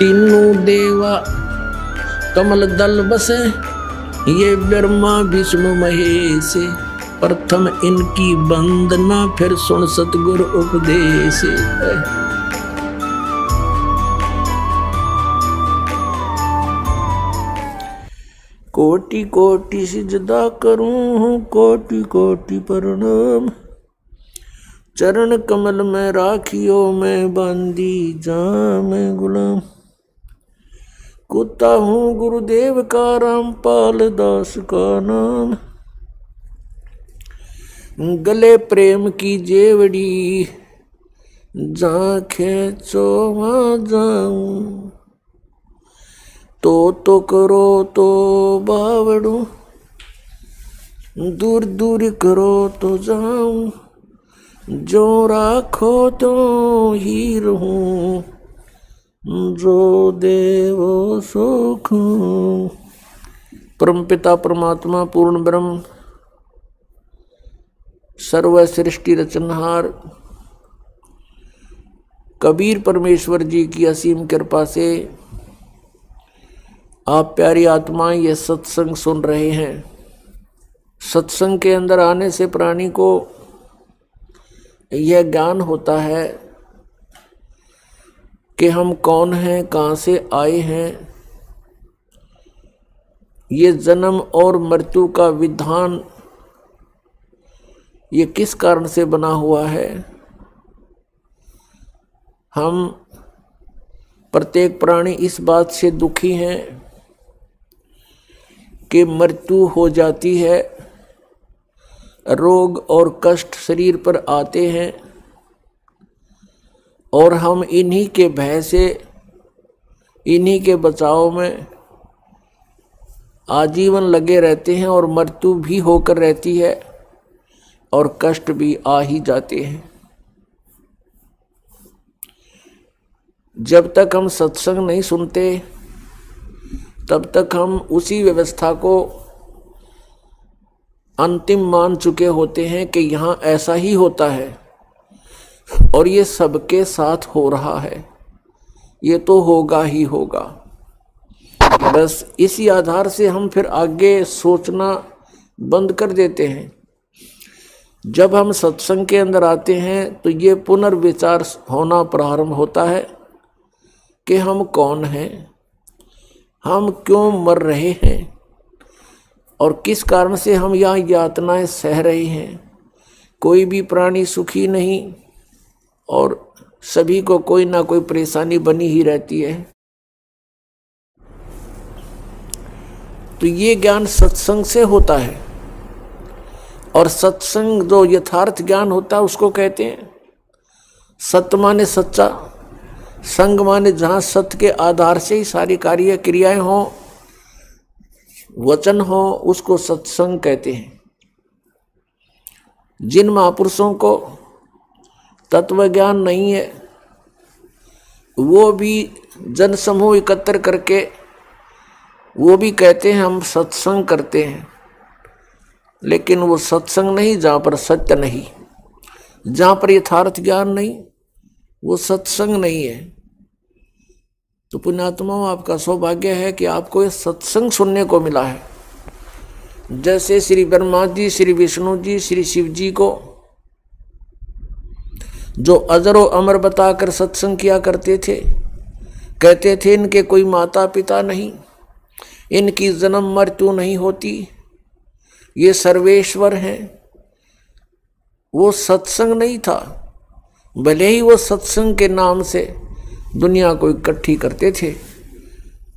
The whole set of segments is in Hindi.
तीनों देवा कमल दल बसे, ये ब्रह्मा विष्णु महेश। प्रथम इनकी वंदना, फिर सुन सतगुरु उपदेश। कोटि कोटि सिजदा करूं, कोटि कोटि प्रणाम। चरण कमल में राखियो, मैं बांधी जाम गुलाम। कुत्ता हूँ गुरुदेव का, रामपाल दास का नाम। गले प्रेम की जेवड़ी, जहाँ खेचो वहाँ जाऊं। तो करो तो बावड़ू, दूर दूर करो तो जाऊं। जो राखो तो ही रहूं, जो देवो सुख। परमपिता परमात्मा पूर्ण ब्रह्म सर्व सृष्टि रचनहार कबीर परमेश्वर जी की असीम कृपा से आप प्यारी आत्माएं ये सत्संग सुन रहे हैं। सत्संग के अंदर आने से प्राणी को यह ज्ञान होता है कि हम कौन हैं, कहाँ से आए हैं। ये जन्म और मृत्यु का विधान ये किस कारण से बना हुआ है। हम प्रत्येक प्राणी इस बात से दुखी हैं कि मृत्यु हो जाती है, रोग और कष्ट शरीर पर आते हैं और हम इन्हीं के भय से, इन्हीं के बचाव में आजीवन लगे रहते हैं और मृत्यु भी होकर रहती है और कष्ट भी आ ही जाते हैं। जब तक हम सत्संग नहीं सुनते तब तक हम उसी व्यवस्था को अंतिम मान चुके होते हैं कि यहाँ ऐसा ही होता है और ये सबके साथ हो रहा है, ये तो होगा ही होगा। बस इसी आधार से हम फिर आगे सोचना बंद कर देते हैं। जब हम सत्संग के अंदर आते हैं तो ये पुनर्विचार होना प्रारंभ होता है कि हम कौन हैं, हम क्यों मर रहे हैं और किस कारण से हम यहाँ यातनाएं सह रहे हैं। कोई भी प्राणी सुखी नहीं और सभी को कोई ना कोई परेशानी बनी ही रहती है। तो ये ज्ञान सत्संग से होता है और सत्संग जो यथार्थ ज्ञान होता है उसको कहते हैं सत्य माने सच्चा, संग माने जहाँ सत्य के आधार से ही सारी कार्य क्रियाएं हों, वचन हो, उसको सत्संग कहते हैं। जिन महापुरुषों को तत्व ज्ञान नहीं है वो भी जन समूह एकत्र करके वो भी कहते हैं हम सत्संग करते हैं, लेकिन वो सत्संग नहीं जहाँ पर सत्य नहीं, जहाँ पर यथार्थ ज्ञान नहीं, वो सत्संग नहीं है। तो पुण्यात्माओं, आपका सौभाग्य है कि आपको ये सत्संग सुनने को मिला है। जैसे श्री ब्रह्मा जी, श्री विष्णु जी, श्री शिव जी को जो अजरो अमर बताकर सत्संग किया करते थे, कहते थे इनके कोई माता पिता नहीं, इनकी जन्म मृत्यु नहीं होती, ये सर्वेश्वर हैं। वो सत्संग नहीं था, भले ही वो सत्संग के नाम से दुनिया को इकट्ठी करते थे।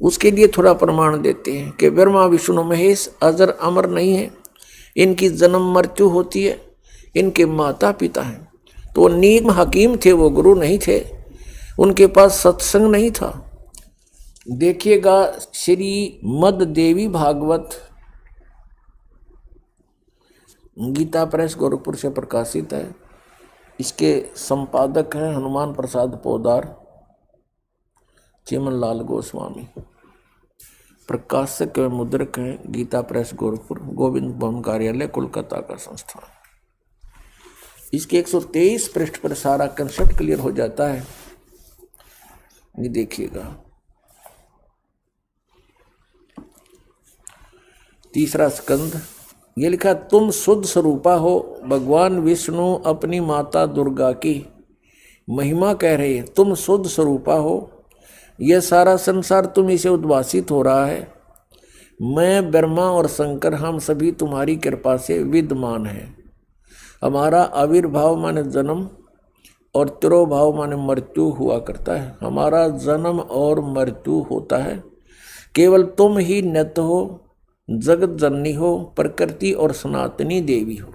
उसके लिए थोड़ा प्रमाण देते हैं कि ब्रह्मा विष्णु महेश अजर अमर नहीं है, इनकी जन्म मृत्यु होती है, इनके माता पिता हैं। तो वो नीम हकीम थे, वो गुरु नहीं थे, उनके पास सत्संग नहीं था। देखिएगा श्री मद देवी भागवत गीता प्रेस गोरखपुर से प्रकाशित है। इसके संपादक हैं हनुमान प्रसाद पोदार, चिमन लाल गोस्वामी। प्रकाशक एवं मुद्रक हैं गीता प्रेस गोरखपुर, गोविंद भवन कार्यालय कोलकाता का संस्थान। इसके 123 पृष्ठ पर सारा कंसेप्ट क्लियर हो जाता है। ये देखिएगा, तीसरा स्कंद। ये लिखा, तुम शुद्ध स्वरूपा हो। भगवान विष्णु अपनी माता दुर्गा की महिमा कह रहे हैं, तुम शुद्ध स्वरूपा हो, यह सारा संसार तुम्हीं से उद्भासित हो रहा है। मैं ब्रह्मा और शंकर हम सभी तुम्हारी कृपा से विद्यमान हैं। हमारा आविर्भाव माने जन्म और तिरोभाव माने मृत्यु हुआ करता है। हमारा जन्म और मृत्यु होता है, केवल तुम ही नित्य हो, जगत जननी हो, प्रकृति और सनातनी देवी हो।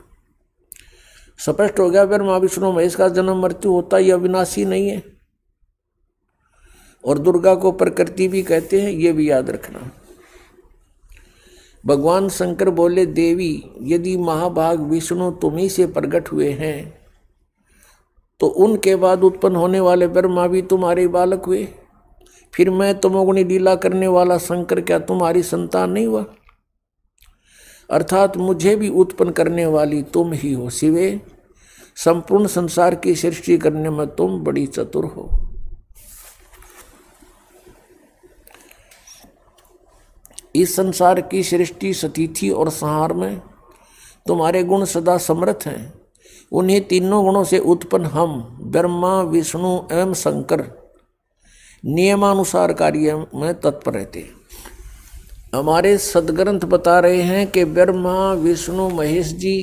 स्पष्ट हो गया, ब्रह्मा विष्णु महेश का जन्म मृत्यु होता है, यह अविनाशी नहीं है। और दुर्गा को प्रकृति भी कहते हैं, ये भी याद रखना। भगवान शंकर बोले, देवी यदि महाभाग विष्णु तुम्ही से प्रकट हुए हैं तो उनके बाद उत्पन्न होने वाले ब्रह्मा भी तुम्हारे बालक हुए, फिर मैं तमोगुणी लीला करने वाला शंकर क्या तुम्हारी संतान नहीं हुआ? अर्थात मुझे भी उत्पन्न करने वाली तुम ही हो। शिवे, संपूर्ण संसार की सृष्टि करने में तुम बड़ी चतुर हो। इस संसार की सृष्टि, स्थिति और संहार में तुम्हारे गुण सदा समर्थ हैं। उन्हीं तीनों गुणों से उत्पन्न हम ब्रह्मा विष्णु एवं शंकर नियमानुसार कार्य में तत्पर रहते हैं। हमारे सदग्रंथ बता रहे हैं कि ब्रह्मा विष्णु महेश जी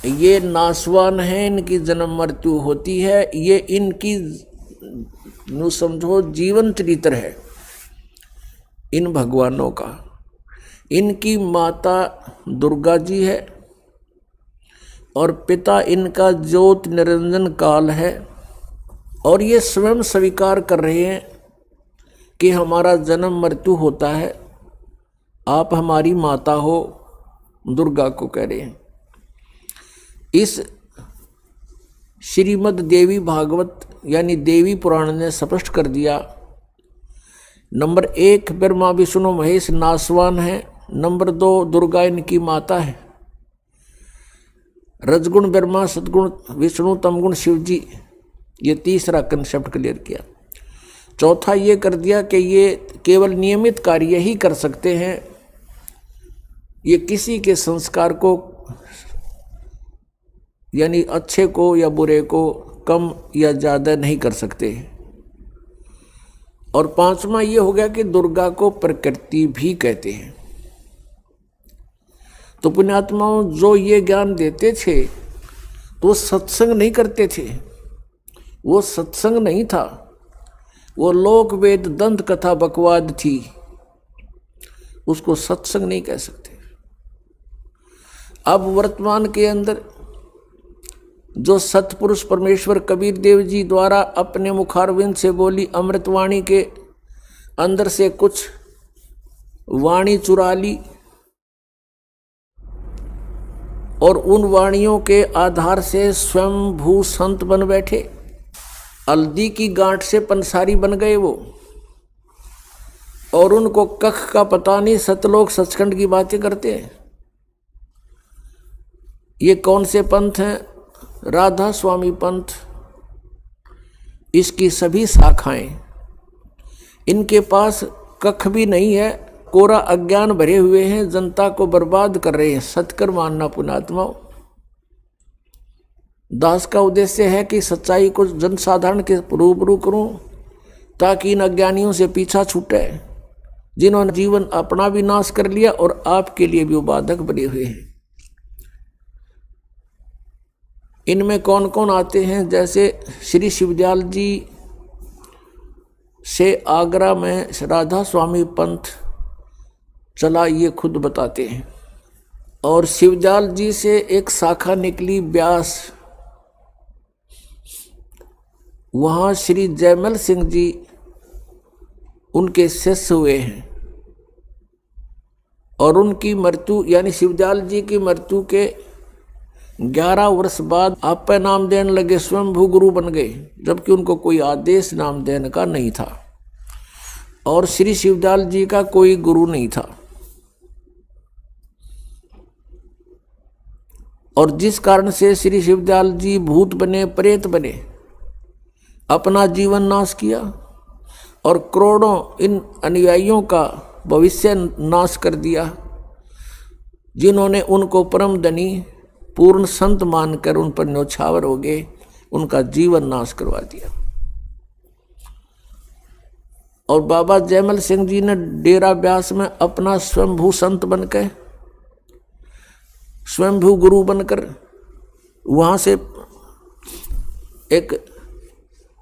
ये नासवान हैं, इनकी जन्म मृत्यु होती है, ये इनकी नु समझो जीवन चरित्र है इन भगवानों का। इनकी माता दुर्गा जी है और पिता इनका ज्योत निरंजन काल है, और ये स्वयं स्वीकार कर रहे हैं कि हमारा जन्म मृत्यु होता है, आप हमारी माता हो। दुर्गा को कह रहे हैं। इस श्रीमद् देवी भागवत यानी देवी पुराण ने स्पष्ट कर दिया। नंबर 1 ब्रह्मा विष्णु महेश नासवान है। नंबर 2 दुर्गा इनकी माता है। रजगुण ब्रह्मा, सदगुण विष्णु, तमगुण शिव जी। ये तीसरा कंसेप्ट क्लियर किया। चौथा ये कर दिया कि ये केवल नियमित कार्य ही कर सकते हैं, ये किसी के संस्कार को यानी अच्छे को या बुरे को कम या ज़्यादा नहीं कर सकते। और पांचवा ये हो गया कि दुर्गा को प्रकृति भी कहते हैं। तो पुण्यात्माओं जो ये ज्ञान देते थे तो सत्संग नहीं करते थे, वो सत्संग नहीं था, वो लोक वेद दंत कथा बकवाद थी, उसको सत्संग नहीं कह सकते। अब वर्तमान के अंदर जो सतपुरुष परमेश्वर कबीर देव जी द्वारा अपने मुखारविंद से बोली अमृतवाणी के अंदर से कुछ वाणी चुरा ली और उन वाणियों के आधार से स्वयं भू संत बन बैठे, हल्दी की गांठ से पंसारी बन गए वो, और उनको कख का पता नहीं, सतलोक सचखंड की बातें करते हैं। ये कौन से पंथ हैं? राधा स्वामी पंथ, इसकी सभी शाखाएं। इनके पास कख भी नहीं है, कोरा अज्ञान भरे हुए हैं, जनता को बर्बाद कर रहे हैं। सत्कर मानना पुण्यात्माओं। दास का उद्देश्य है कि सच्चाई को जनसाधारण के रूबरू करूं ताकि इन अज्ञानियों से पीछा छूटे जिन्होंने जीवन अपना भी नाश कर लिया और आपके लिए भी बाधक बने हुए हैं। इनमें कौन कौन आते हैं? जैसे श्री शिवदयाल जी से आगरा में राधा स्वामी पंथ चला, ये खुद बताते हैं। और शिवदयाल जी से एक शाखा निकली व्यास, वहाँ श्री जयमल सिंह जी उनके शिष्य हुए हैं। और उनकी मृत्यु यानी शिवदयाल जी की मृत्यु के 11 वर्ष बाद आप पे नाम देने लगे, स्वयंभू गुरु बन गए, जबकि उनको कोई आदेश नाम देने का नहीं था और श्री शिवदयाल जी का कोई गुरु नहीं था। और जिस कारण से श्री शिवदयाल जी भूत बने, प्रेत बने, अपना जीवन नाश किया और करोड़ों इन अनुयायियों का भविष्य नाश कर दिया। जिन्होंने उनको परम धनी पूर्ण संत मानकर उन पर न्यौछावर हो गए, उनका जीवन नाश करवा दिया। और बाबा जयमल सिंह जी ने डेरा ब्यास में अपना स्वयंभू संत बनकर, स्वयंभू गुरु बनकर वहां से एक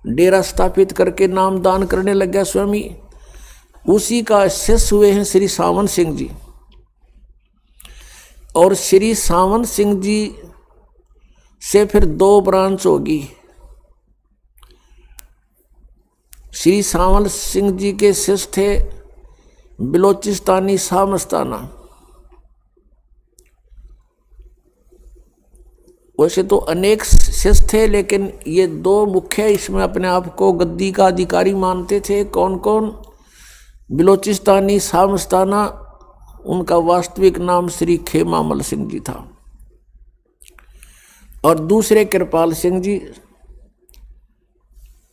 डेरा स्थापित करके नाम दान करने लग गया स्वयं ही। उसी का शिष्य हुए हैं श्री सावन सिंह जी। और श्री सावन सिंह जी से फिर 2 ब्रांच होगी। श्री सावन सिंह जी के शिष्य थे बिलोचिस्तानी शाह मस्ताना। वैसे तो अनेक शिष्य थे, लेकिन ये 2 मुख्य इसमें अपने आप को गद्दी का अधिकारी मानते थे। कौन कौन? बिलोचिस्तानी शाह मस्ताना, उनका वास्तविक नाम श्री खेमामल सिंह जी था, और दूसरे कृपाल सिंह जी।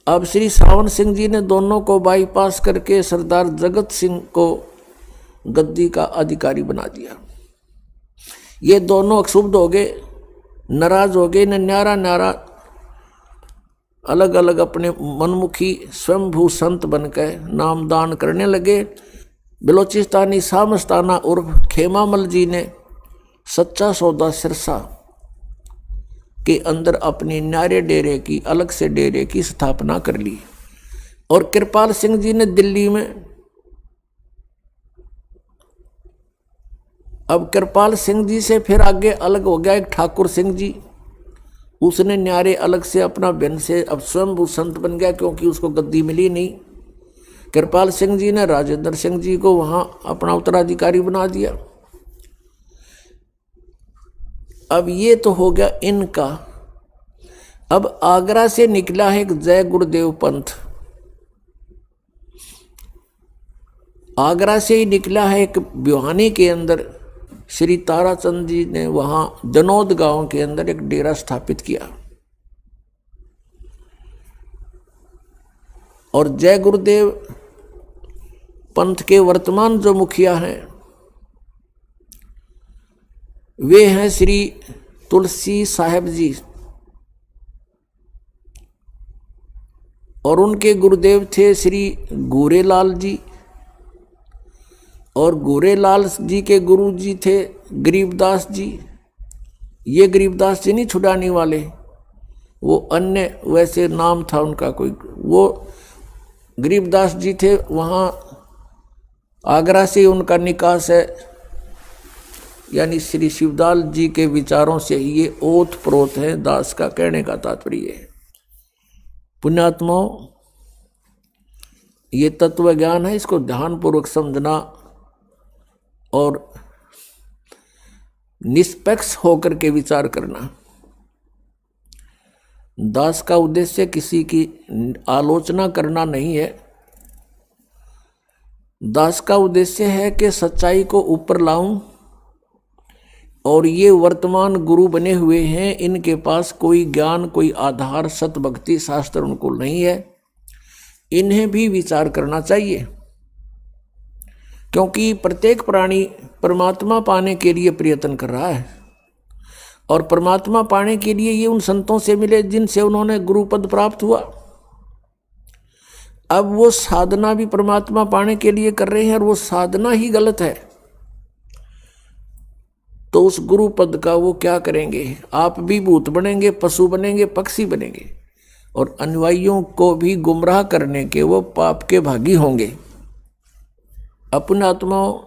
अब श्री सावन सिंह जी ने दोनों को बाईपास करके सरदार जगत सिंह को गद्दी का अधिकारी बना दिया। ये दोनों क्षुब्ध हो गए, नाराज हो गए, न्यारा न्यारा अलग अलग अपने मनमुखी स्वयंभू संत बनकर नामदान करने लगे। बिलोचिस्तानी शाह मस्ताना उर्फ खेमामल जी ने सच्चा सौदा सिरसा के अंदर अपनी न्यारे डेरे की, अलग से डेरे की स्थापना कर ली। और कृपाल सिंह जी ने दिल्ली में, अब कृपाल सिंह जी से फिर आगे अलग हो गया एक ठाकुर सिंह जी। उसने न्यारे अलग से अपना भिन्न से अब स्वयं संत बन गया, क्योंकि उसको गद्दी मिली नहीं। कृपाल सिंह जी ने राजेंद्र सिंह जी को वहां अपना उत्तराधिकारी बना दिया। अब ये तो हो गया इनका। अब आगरा से निकला है एक जय गुरुदेव पंथ, आगरा से ही निकला है एक ब्योहानी के अंदर श्री ताराचंद जी ने वहां जनोद गांव के अंदर एक डेरा स्थापित किया। और जय गुरुदेव पंथ के वर्तमान जो मुखिया हैं वे हैं श्री तुलसी साहेब जी, और उनके गुरुदेव थे श्री गोरेलाल जी, और गोरेलाल जी के गुरु जी थे गरीबदास जी। ये गरीबदास जी नहीं छुड़ाने वाले, वो अन्य वैसे नाम था उनका कोई, वो गरीबदास जी थे। वहाँ आगरा से उनका निकास है, यानी श्री शिवदाल जी के विचारों से ये ओत प्रोत है। दास का कहने का तात्पर्य है। पुण्यात्माओं, ये तत्व ज्ञान है, इसको ध्यानपूर्वक समझना और निष्पक्ष होकर के विचार करना। दास का उद्देश्य किसी की आलोचना करना नहीं है। दास का उद्देश्य है कि सच्चाई को ऊपर लाऊं, और ये वर्तमान गुरु बने हुए हैं, इनके पास कोई ज्ञान, कोई आधार, सतभक्ति शास्त्र उनको नहीं है। इन्हें भी विचार करना चाहिए, क्योंकि प्रत्येक प्राणी परमात्मा पाने के लिए प्रयत्न कर रहा है, और परमात्मा पाने के लिए ये उन संतों से मिले जिनसे उन्होंने गुरु पद प्राप्त हुआ। अब वो साधना भी परमात्मा पाने के लिए कर रहे हैं, और वो साधना ही गलत है, तो उस गुरु पद का वो क्या करेंगे? आप भी भूत बनेंगे, पशु बनेंगे, पक्षी बनेंगे, और अनुयायियों को भी गुमराह करने के वो पाप के भागी होंगे। अपने आत्माओं,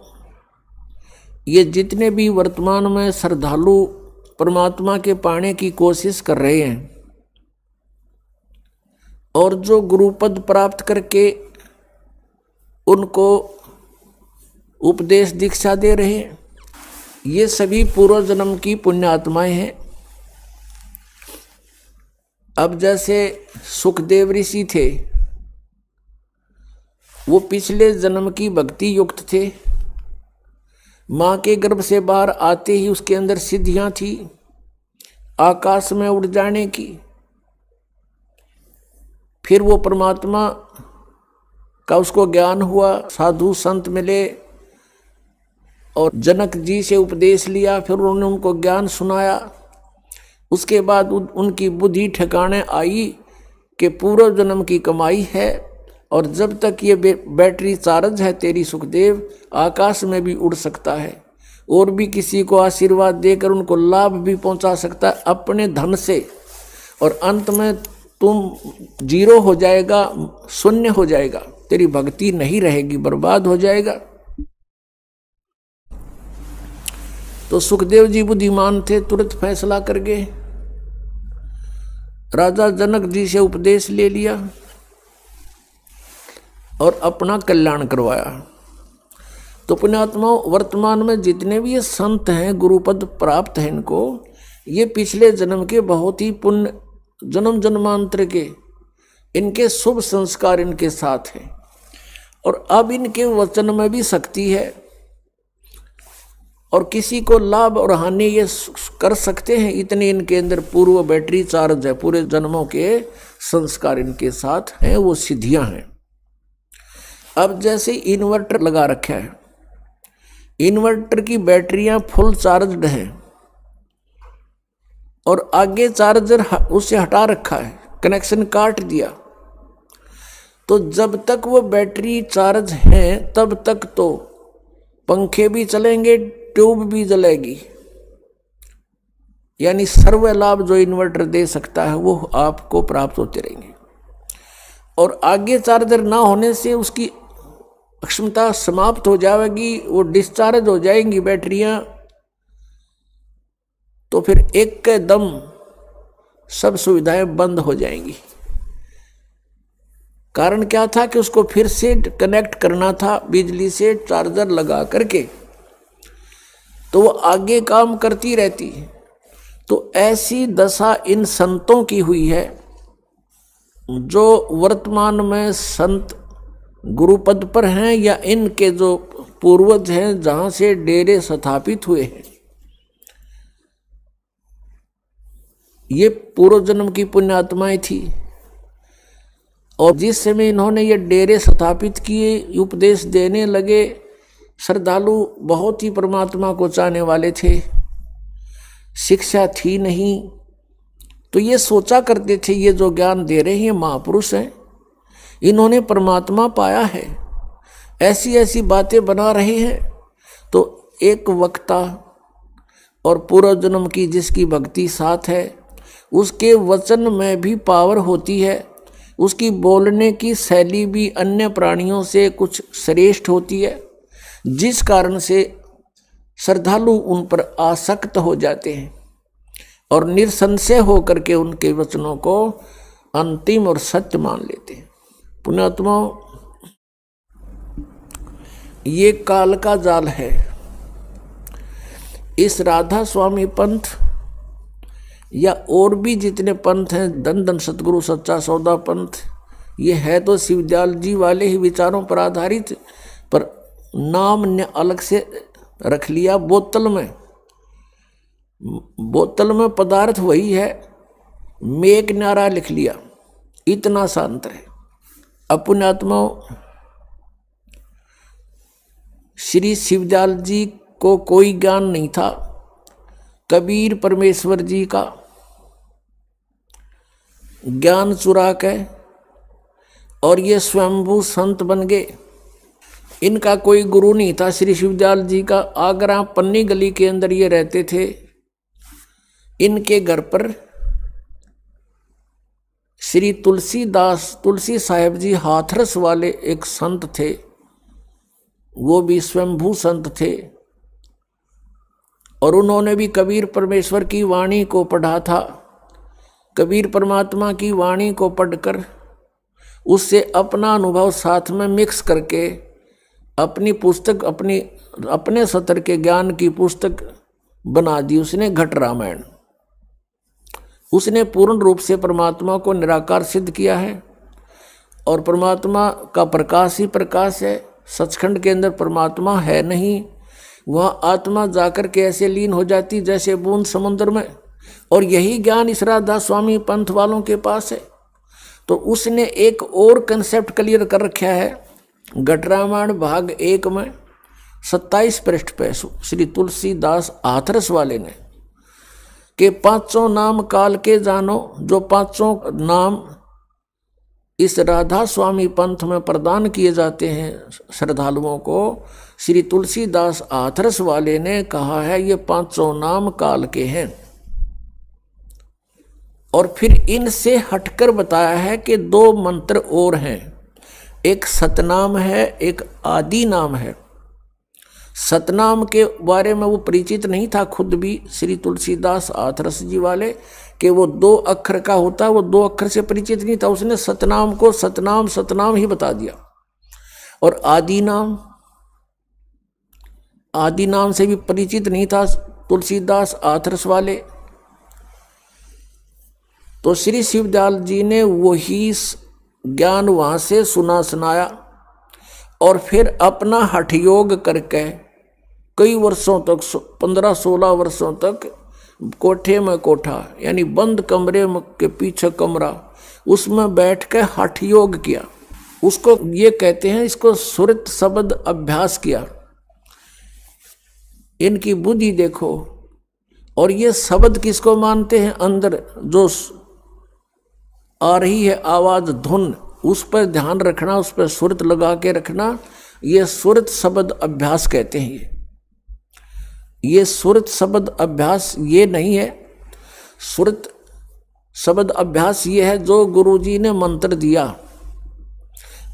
ये जितने भी वर्तमान में श्रद्धालु परमात्मा के पाने की कोशिश कर रहे हैं, और जो गुरु पद प्राप्त करके उनको उपदेश दीक्षा दे रहे हैं, ये सभी पूर्व जन्म की पुण्य आत्माएं हैं। अब जैसे सुखदेव ऋषि थे, वो पिछले जन्म की भक्ति युक्त थे। माँ के गर्भ से बाहर आते ही उसके अंदर सिद्धियां थी, आकाश में उड़ जाने की। फिर वो परमात्मा का उसको ज्ञान हुआ, साधु संत मिले, और जनक जी से उपदेश लिया, फिर उन्होंने उनको ज्ञान सुनाया। उसके बाद उनकी बुद्धि ठिकाने आई कि पूर्व जन्म की कमाई है, और जब तक ये बैटरी चार्ज है तेरी सुखदेव, आकाश में भी उड़ सकता है और भी किसी को आशीर्वाद देकर उनको लाभ भी पहुंचा सकता है अपने धन से, और अंत में तुम जीरो हो जाएगा, शून्य हो जाएगा, तेरी भक्ति नहीं रहेगी, बर्बाद हो जाएगा। तो सुखदेव जी बुद्धिमान थे, तुरंत फैसला कर गए। राजा जनक जी से उपदेश ले लिया और अपना कल्याण करवाया। तो पुण्यात्माओं, वर्तमान में जितने भी ये संत हैं, गुरुपद प्राप्त है इनको, ये पिछले जन्म के बहुत ही पुण्य, जन्म जन्मांतर के इनके शुभ संस्कार इनके साथ हैं, और अब इनके वचन में भी शक्ति है, और किसी को लाभ और हानि ये कर सकते हैं, इतनी इनके अंदर पूर्व बैटरी चार्ज है, पूरे जन्मों के संस्कार इनके साथ हैं, वो सिद्धियां हैं। अब जैसे इन्वर्टर लगा रखा है, इन्वर्टर की बैटरियां फुल चार्जड हैं और आगे चार्जर उसे हटा रखा है, कनेक्शन काट दिया, तो जब तक वो बैटरी चार्ज है तब तक तो पंखे भी चलेंगे, ट्यूब भी जलेगी, यानी सर्व लाभ जो इन्वर्टर दे सकता है वो आपको प्राप्त होते रहेंगे। और आगे चार्जर ना होने से उसकी क्षमता समाप्त हो जाएगी, वो डिस्चार्ज हो जाएंगी बैटरियां, तो फिर एक के दम सब सुविधाएं बंद हो जाएंगी। कारण क्या था कि उसको फिर से कनेक्ट करना था बिजली से चार्जर लगा करके, तो वो आगे काम करती रहती है। तो ऐसी दशा इन संतों की हुई है जो वर्तमान में संत गुरुपद पर हैं, या इनके जो पूर्वज हैं जहां से डेरे स्थापित हुए हैं। ये पूर्व जन्म की पुण्यात्माएं थी, और जिस समय इन्होंने ये डेरे स्थापित किए, उपदेश देने लगे, श्रद्धालु बहुत ही परमात्मा को चाहने वाले थे, शिक्षा थी नहीं, तो ये सोचा करते थे ये जो ज्ञान दे रहे हैं महापुरुष हैं, इन्होंने परमात्मा पाया है, ऐसी ऐसी बातें बना रहे हैं। तो एक वक्ता और पूर्व जन्म की जिसकी भक्ति साथ है, उसके वचन में भी पावर होती है, उसकी बोलने की शैली भी अन्य प्राणियों से कुछ श्रेष्ठ होती है, जिस कारण से श्रद्धालु उन पर आसक्त हो जाते हैं और निसंशय होकर के उनके वचनों को अंतिम और सत्य मान लेते हैं। पुण्यात्माओं, ये काल का जाल है। इस राधा स्वामी पंथ या और भी जितने पंथ हैं, धन धन सतगुरु सच्चा सौदा पंथ, ये है तो शिवदयाल जी वाले ही विचारों पर आधारित, पर नाम ने अलग से रख लिया। बोतल में पदार्थ वही है, मेक नारा लिख लिया, इतना सा अंतर है। पुण्यात्माओं, श्री शिवदयाल जी को कोई ज्ञान नहीं था, कबीर परमेश्वर जी का ज्ञान चुरा के और ये स्वयंभू संत बन गए। इनका कोई गुरु नहीं था श्री शिवदयाल जी का। आगरा पन्नी गली के अंदर ये रहते थे। इनके घर पर श्री तुलसी साहेब जी हाथरस वाले एक संत थे, वो भी स्वयंभू संत थे, और उन्होंने भी कबीर परमेश्वर की वाणी को पढ़ा था। कबीर परमात्मा की वाणी को पढ़कर उससे अपना अनुभव साथ में मिक्स करके अपनी पुस्तक, अपने सतर के ज्ञान की पुस्तक बना दी उसने, घट रामायण। उसने पूर्ण रूप से परमात्मा को निराकार सिद्ध किया है, और परमात्मा का प्रकाश ही प्रकाश है। सचखंड के अंदर परमात्मा है नहीं, वहाँ आत्मा जाकर के ऐसे लीन हो जाती जैसे बूंद समुद्र में, और यही ज्ञान इस राधा स्वामी पंथ वालों के पास है। तो उसने एक और कंसेप्ट क्लियर कर रखा है घट रामायण भाग 1 में, 27 पृष्ठ पे श्री तुलसीदास हाथरस वाले ने कि पांचों नाम काल के जानो, जो पांचों नाम इस राधा स्वामी पंथ में प्रदान किए जाते हैं श्रद्धालुओं को, श्री तुलसीदास हाथरस वाले ने कहा है ये पांचों नाम काल के हैं। और फिर इनसे हटकर बताया है कि 2 मंत्र और हैं, एक सतनाम है, एक आदि नाम है। सतनाम के बारे में वो परिचित नहीं था खुद भी श्री तुलसीदास हाथरस जी वाले, कि वो 2 अक्षर का होता है, वो 2 अक्षर से परिचित नहीं था। उसने सतनाम को सतनाम सतनाम ही बता दिया। और आदि नाम से भी परिचित नहीं था तुलसीदास हाथरस वाले। तो श्री शिवदयाल जी ने वही ज्ञान वहां से सुनाया और फिर अपना हठ योग करके कई वर्षों तक 15-16 वर्षों तक कोठे में कोठा यानी बंद कमरे के पीछे कमरा, उसमें बैठ के हठ योग किया। उसको ये कहते हैं, इसको सुरत शब्द अभ्यास किया। इनकी बुद्धि देखो। और ये शब्द किसको मानते हैं? अंदर जो आ रही है आवाज धुन, उस पर ध्यान रखना, उस पर सुरत लगा के रखना, ये सुरत शब्द अभ्यास कहते हैं। ये सुरत शब्द अभ्यास ये नहीं है। सुरत शब्द अभ्यास ये है जो गुरुजी ने मंत्र दिया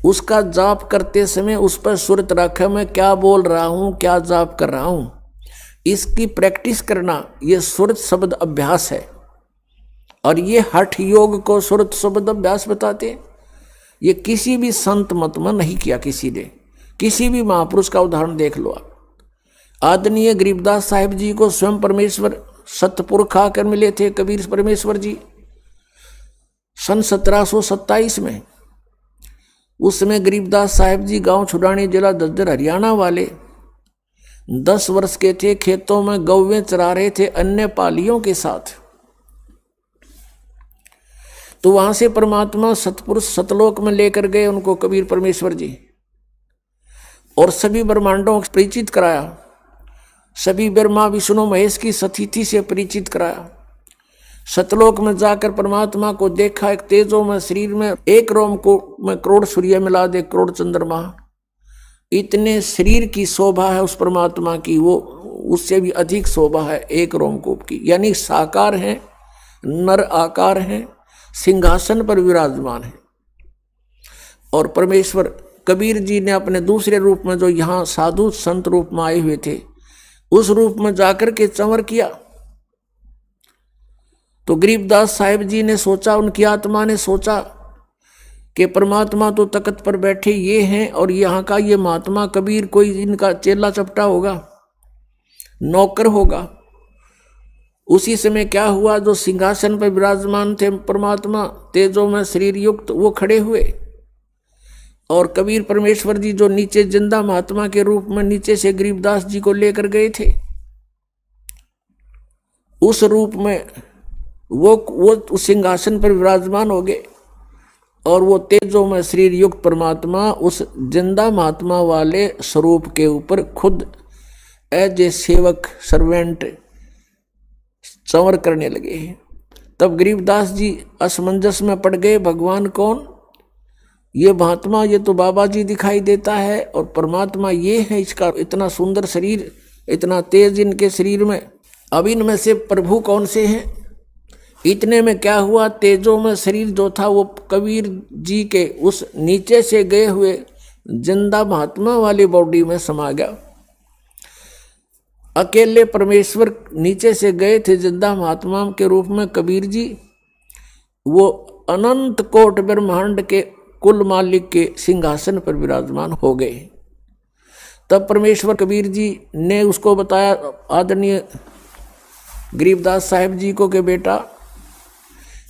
उसका जाप करते समय उस पर सुरत रखे, मैं क्या बोल रहा हूं, क्या जाप कर रहा हूं, इसकी प्रैक्टिस करना, ये सुरत शब्द अभ्यास है। और ये हठ योग को सुरत शब्द अभ्यास बताते हैं। ये किसी भी संत मत में नहीं किया किसी ने। किसी भी महापुरुष का उदाहरण देख लो आप। आदरणीय गरीबदास साहिब जी को स्वयं परमेश्वर सतपुरख आकर मिले थे, कबीर परमेश्वर जी, सन 1727 में। उस समय गरीबदास साहिब जी गांव छुड़ानी, जिला दद्दर, हरियाणा वाले 10 वर्ष के थे। खेतों में गौवें चरा रहे थे अन्य पालियों के साथ। तो वहां से परमात्मा सतपुरुष सतलोक में लेकर गए उनको कबीर परमेश्वर जी, और सभी ब्रह्मांडों को परिचित कराया, सभी ब्रह्मा विष्णु महेश की सतिथि से परिचित कराया। सतलोक में जाकर परमात्मा को देखा, एक तेजों में शरीर में एक रोम को में करोड़ सूर्य मिला दे, करोड़ चंद्रमा, इतने शरीर की शोभा है उस परमात्मा की, वो उससे भी अधिक शोभा है एक रोमकूप की। यानी साकार है, नर आकार है, सिंहासन पर विराजमान है। और परमेश्वर कबीर जी ने अपने दूसरे रूप में, जो यहाँ साधु संत रूप में आए हुए थे, उस रूप में जाकर के चंवर किया। तो गरीबदास साहिब जी ने सोचा, उनकी आत्मा ने सोचा कि परमात्मा तो तख्त पर बैठे ये हैं और यहाँ का ये महात्मा कबीर कोई इनका चेला चपटा होगा, नौकर होगा। उसी समय क्या हुआ, जो सिंहासन पर विराजमान थे परमात्मा तेजों में शरीर युक्त, वो खड़े हुए। और कबीर परमेश्वर जी जो नीचे जिंदा महात्मा के रूप में नीचे से गरीबदास जी को लेकर गए थे, उस रूप में वो उस सिंहासन पर विराजमान हो गए। और वो तेजों में शरीर युक्त परमात्मा उस जिंदा महात्मा वाले स्वरूप के ऊपर खुद एज ए सेवक सर्वेंट चंवर करने लगे। तब गरीबदास जी असमंजस में पड़ गए, भगवान कौन? ये महात्मा, ये तो बाबा जी दिखाई देता है, और परमात्मा ये है, इसका इतना सुंदर शरीर, इतना तेज इनके शरीर में, अब इनमें से प्रभु कौन से हैं? इतने में क्या हुआ, तेजों में शरीर जो था वो कबीर जी के उस नीचे से गए हुए जिंदा महात्मा वाली बॉडी में समा गया। अकेले परमेश्वर नीचे से गए थे जिंदा महात्मा के रूप में कबीर जी, वो अनंत कोट ब्रह्मांड के कुल मालिक के सिंहासन पर विराजमान हो गए। तब परमेश्वर कबीर जी ने उसको बताया, आदरणीय गरीबदास साहिब जी को, कि बेटा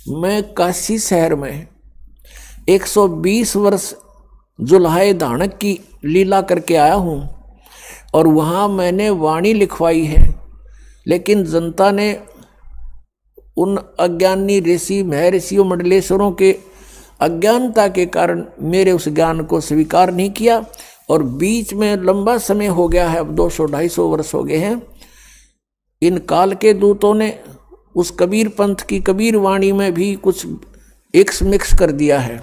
मैं काशी शहर में 120 वर्ष जुल्हाए धानक की लीला करके आया हूँ, और वहाँ मैंने वाणी लिखवाई है, लेकिन जनता ने उन अज्ञानी ऋषि महर्षियों मंडलेश्वरों के अज्ञानता के कारण मेरे उस ज्ञान को स्वीकार नहीं किया, और बीच में लंबा समय हो गया है, अब 200-250 वर्ष हो गए हैं। इन काल के दूतों ने उस कबीर पंथ की कबीर वाणी में भी कुछ एक्स मिक्स कर दिया है,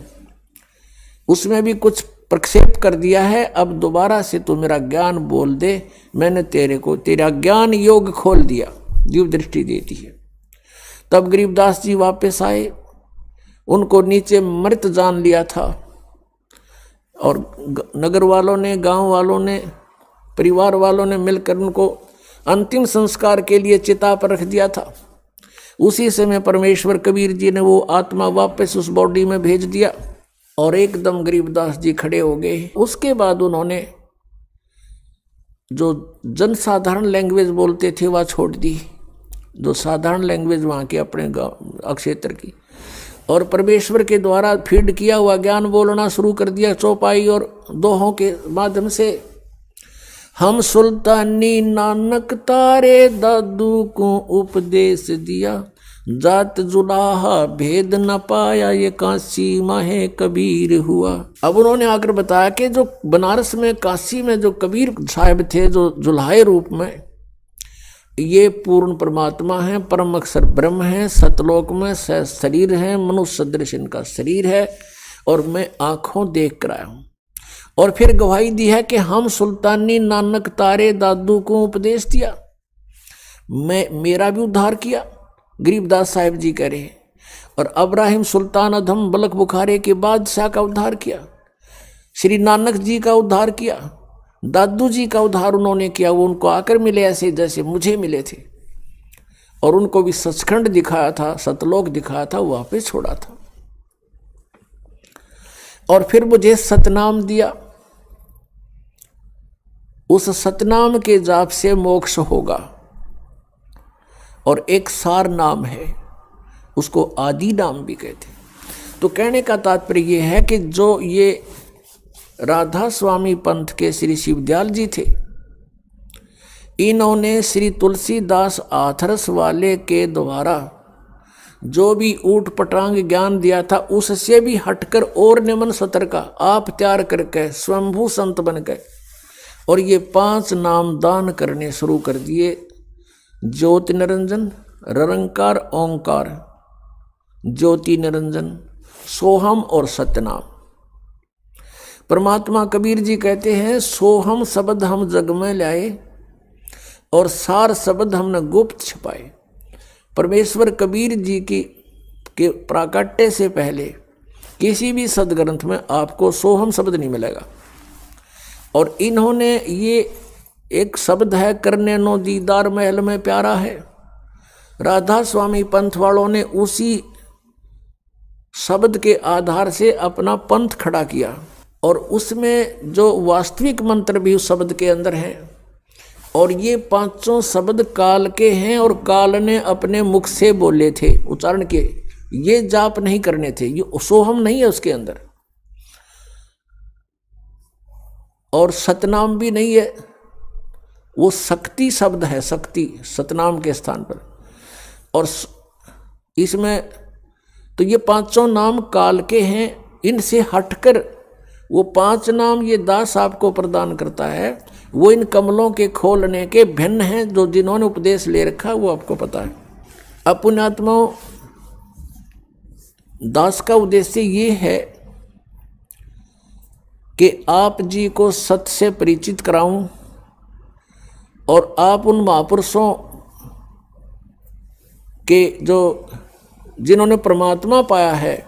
उसमें भी कुछ प्रक्षेप कर दिया है। अब दोबारा से तू मेरा ज्ञान बोल दे, मैंने तेरे को तेरा ज्ञान योग खोल दिया, दिव्य दृष्टि देती है। तब गरीबदास जी वापस आए, उनको नीचे मृत जान लिया था और नगर वालों ने, गांव वालों ने, परिवार वालों ने मिलकर उनको अंतिम संस्कार के लिए चिता पर रख दिया था। उसी समय परमेश्वर कबीर जी ने वो आत्मा वापस उस बॉडी में भेज दिया और एकदम गरीबदास जी खड़े हो गए। उसके बाद उन्होंने जो जनसाधारण लैंग्वेज बोलते थे वह छोड़ दी, जो साधारण लैंग्वेज वहाँ के अपने क्षेत्र की, और परमेश्वर के द्वारा फीड किया हुआ ज्ञान बोलना शुरू कर दिया चौपाई और दोहों के माध्यम से। हम सुल्तानी नानक तारे दादू को उपदेश दिया, जात जुलाहा भेद न पाया ये काशी माहे कबीर हुआ। अब उन्होंने आकर बताया कि जो बनारस में काशी में जो कबीर साहब थे, जो जुलाहे रूप में, ये पूर्ण परमात्मा है, परम अक्षर ब्रह्म है, सतलोक में शरीर है, मनुष्य सदृश इनका शरीर है और मैं आंखों देख कर आया हूं। और फिर गवाही दी है कि हम सुल्तानी नानक तारे दादू को उपदेश दिया, मेरा भी उद्धार किया, गरीबदास साहिब जी कह रहे हैं। और अब्राहिम सुल्तान अधम बलक बुखारे के बादशाह का उद्धार किया, श्री नानक जी का उद्धार किया, दादू जी का उद्धार उन्होंने किया। वो उनको आकर मिले ऐसे जैसे मुझे मिले थे और उनको भी सचखंड दिखाया था, सतलोक दिखाया था, वापस छोड़ा था। और फिर मुझे सतनाम दिया, उस सतनाम के जाप से मोक्ष होगा। और एक सार नाम है, उसको आदि नाम भी कहते हैं। तो कहने का तात्पर्य यह है कि जो ये राधा स्वामी पंथ के श्री शिवदयाल जी थे, इन्होंने श्री तुलसीदास आथरस वाले के द्वारा जो भी ऊट पटांग ज्ञान दिया था, उससे भी हटकर और निमन सतर का आप तैयार करके स्वयंभू संत बन गए और ये 5 नाम दान करने शुरू कर दिए। ज्योति निरंजन, निरंकार, ओंकार, ज्योति निरंजन, सोहम और सत्यनाम। परमात्मा कबीर जी कहते हैं, सोहम शब्द हम जग में लाए और सार शब्द हमने गुप्त छुपाए। परमेश्वर कबीर जी के प्राकट्य से पहले किसी भी सदग्रंथ में आपको सोहम शब्द नहीं मिलेगा। और इन्होंने ये एक शब्द है, करने नो दीदार महल में प्यारा है, राधा स्वामी पंथ वालों ने उसी शब्द के आधार से अपना पंथ खड़ा किया और उसमें जो वास्तविक मंत्र भी उस शब्द के अंदर हैं। और ये 5 शब्द काल के हैं और काल ने अपने मुख से बोले थे, उच्चारण के, ये जाप नहीं करने थे, ये सोहम नहीं है उसके अंदर। और सतनाम भी नहीं है, वो शक्ति शब्द है, शक्ति सतनाम के स्थान पर। और इसमें तो ये 5 नाम काल के हैं, इनसे हटकर वो 5 नाम ये दास आपको प्रदान करता है, वो इन कमलों के खोलने के भिन्न हैं। जो जिन्होंने उपदेश ले रखा वो आपको पता है। अब पुण्यात्माओं, दास का उद्देश्य ये है कि आप जी को सत्य से परिचित कराऊं और आप उन महापुरुषों के जो जिन्होंने परमात्मा पाया है,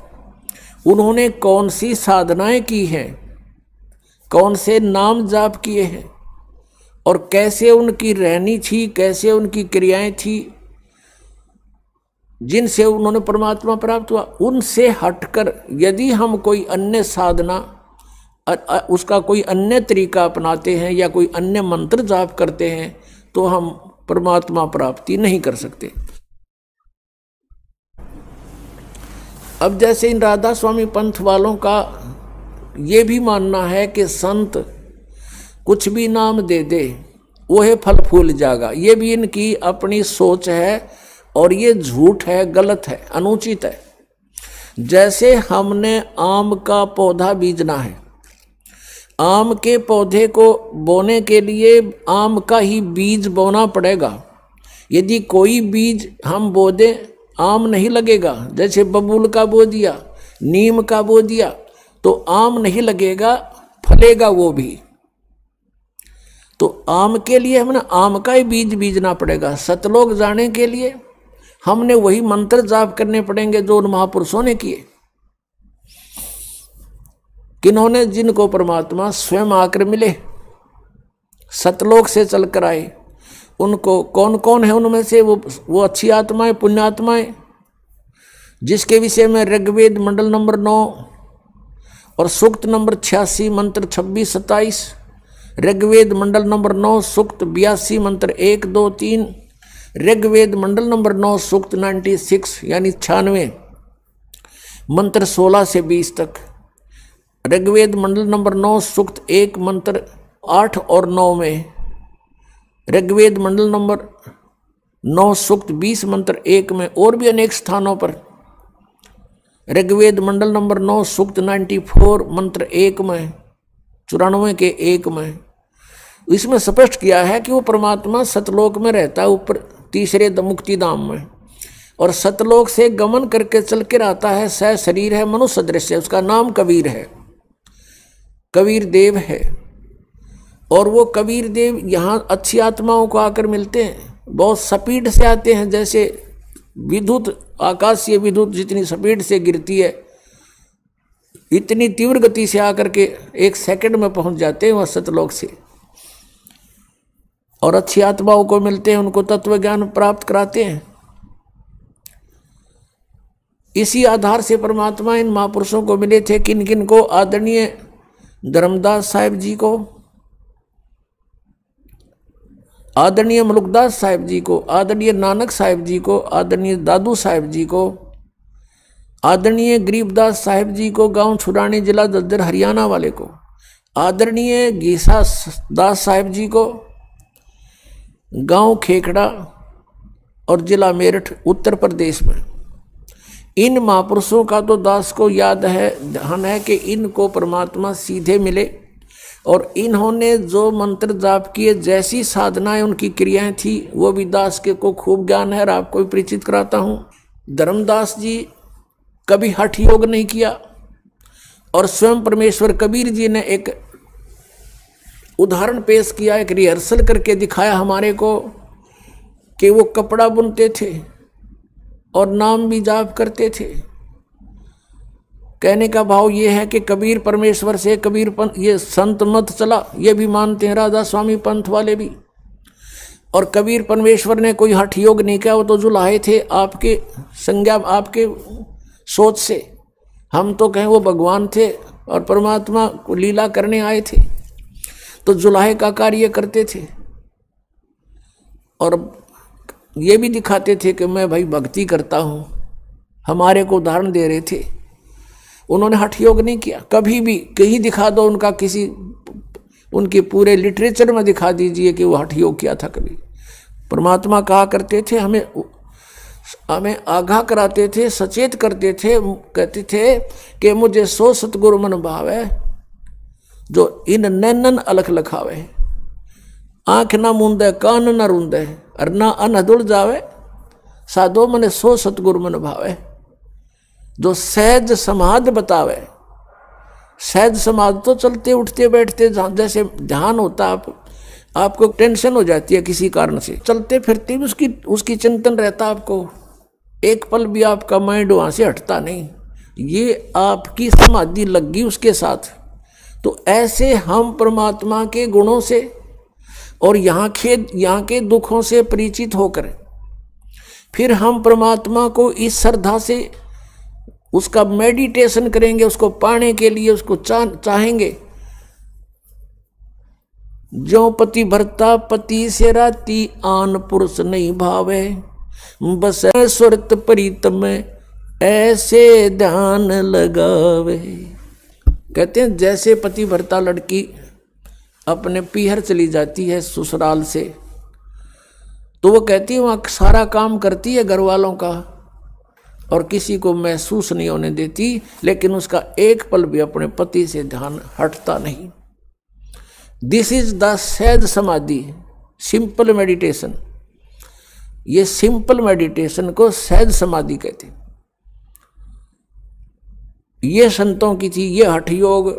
उन्होंने कौन सी साधनाएं की हैं, कौन से नाम जाप किए हैं और कैसे उनकी रहनी थी, कैसे उनकी क्रियाएं थी, जिनसे उन्होंने परमात्मा प्राप्त हुआ। उनसे हटकर यदि हम कोई अन्य साधना, उसका कोई अन्य तरीका अपनाते हैं या कोई अन्य मंत्र जाप करते हैं, तो हम परमात्मा प्राप्ति नहीं कर सकते। अब जैसे इन राधा स्वामी पंथ वालों का ये भी मानना है कि संत कुछ भी नाम दे दे वह फल फूल जाएगा, ये भी इनकी अपनी सोच है और ये झूठ है, गलत है, अनुचित है। जैसे हमने आम का पौधा बीजना है, आम के पौधे को बोने के लिए आम का ही बीज बोना पड़ेगा। यदि कोई बीज हम बो दें आम नहीं लगेगा। जैसे बबूल का बो दिया, नीम का बो दिया तो आम नहीं लगेगा, फलेगा वो भी। तो आम के लिए हमने आम का ही बीज बीजना पड़ेगा। सतलोक जाने के लिए हमने वही मंत्र जाप करने पड़ेंगे जो उन महापुरुषों ने किए। किन्होंने, जिनको परमात्मा स्वयं आकर मिले, सतलोक से चलकर आए। उनको कौन कौन है उनमें से? वो अच्छी आत्माएं, पुण्यात्माएं, जिसके विषय में ऋग्वेद मंडल नंबर 9 और सूक्त नंबर 86 मंत्र 26-27, ऋग्वेद मंडल नंबर 9 सूक्त 82 मंत्र 1, 2, 3, ऋग्वेद मंडल नंबर 9 सूक्त 96 यानी 96 मंत्र 16 से 20 तक, ऋग्वेद मंडल नंबर 9 सूक्त 1 मंत्र 8 और 9 में, ऋग्वेद मंडल नंबर 9 सूक्त 20 मंत्र 1 में, और भी अनेक स्थानों पर ऋग्वेद मंडल नंबर 9 सूक्त 94 मंत्र 1 में, 94 के 1 में। इसमें स्पष्ट किया है कि वो परमात्मा सतलोक में रहता है, ऊपर तीसरे मुक्ति धाम में, और सतलोक से गमन करके चल कर आता है। सह शरीर है, मनुष्य सदृश है, उसका नाम कबीर है, कबीर देव है। और वो कबीर देव यहाँ अच्छी आत्माओं को आकर मिलते हैं, बहुत स्पीड से आते हैं। जैसे विद्युत, आकाशीय विद्युत जितनी स्पीड से गिरती है, इतनी तीव्र गति से आकर के 1 सेकंड में पहुंच जाते हैं वह सतलोक से, और अच्छी आत्माओं को मिलते हैं, उनको तत्व ज्ञान प्राप्त कराते हैं। इसी आधार से परमात्मा इन महापुरुषों को मिले थे। किन किन को? आदरणीय धर्मदास साहिब जी को, आदरणीय मलुकदास साहिब जी को, आदरणीय नानक साहिब जी को, आदरणीय दादू साहिब जी को, आदरणीय गरीबदास साहिब जी को, गांव छुरानी, जिला दद्दर, हरियाणा वाले को, आदरणीय गीसा दास साहिब जी को, गांव खेखड़ा और जिला मेरठ, उत्तर प्रदेश में। इन महापुरुषों का तो दास को याद है, ध्यान है कि इनको परमात्मा सीधे मिले, और इन्होंने जो मंत्र जाप किए, जैसी साधनाएं उनकी क्रियाएं थी, वो भी दास के को खूब ज्ञान है और आपको भी परिचित कराता हूँ। धर्मदास जी कभी हठ योग नहीं किया, और स्वयं परमेश्वर कबीर जी ने एक उदाहरण पेश किया, एक रिहर्सल करके दिखाया हमारे को कि वो कपड़ा बुनते थे और नाम भी जाप करते थे। कहने का भाव ये है कि कबीर परमेश्वर से, कबीर पंथ ये संत मत चला, ये भी मानते हैं राधा स्वामी पंथ वाले भी। और कबीर परमेश्वर ने कोई हठ योग नहीं किया, वो तो जुलाहे थे आपके संज्ञा, आपके सोच से। हम तो कहें वो भगवान थे और परमात्मा को लीला करने आए थे, तो जुलाहे का कार्य करते थे, और ये भी दिखाते थे कि मैं भाई भक्ति करता हूँ। हमारे को उदाहरण दे रहे थे। उन्होंने हठ योग नहीं किया कभी भी। कहीं दिखा दो उनका, किसी उनके पूरे लिटरेचर में दिखा दीजिए कि वो हठ योग किया था कभी। परमात्मा कहा करते थे, हमें आगाह कराते थे, सचेत करते थे, कहते थे कि मुझे सो सतगुरु मन भावे, जो इन नैनन अलख लखावे, आँख ना मूंदे कान ना रूंदे, और ना अन दुल जावे, साधो मने सो सतगुरु मन भावे, जो सहज समाध बतावे। सहज समाध तो चलते उठते बैठते जैसे ध्यान होता, आपको टेंशन हो जाती है किसी कारण से, चलते फिरते भी उसकी चिंतन रहता आपको, एक पल भी आपका माइंड वहाँ से हटता नहीं, ये आपकी समाधि लग गई उसके साथ। तो ऐसे हम परमात्मा के गुणों से और यहाँ के दुखों से परिचित होकर फिर हम परमात्मा को इस श्रद्धा से उसका मेडिटेशन करेंगे, उसको पाने के लिए उसको चाहेंगे। जो पति भरता पति से राती, आन पुरुष नहीं भावे, बस सुरत प्रीतम ऐसे ध्यान लगावे। कहते हैं जैसे पति भरता लड़की अपने पीहर चली जाती है ससुराल से, तो वो कहती है वहाँ सारा काम करती है घर वालों का और किसी को महसूस नहीं होने देती, लेकिन उसका एक पल भी अपने पति से ध्यान हटता नहीं। दिस इज द सहज समाधि, सिंपल मेडिटेशन। ये सिंपल मेडिटेशन को सहज समाधि कहते हैं। ये संतों की थी, ये हठ योग,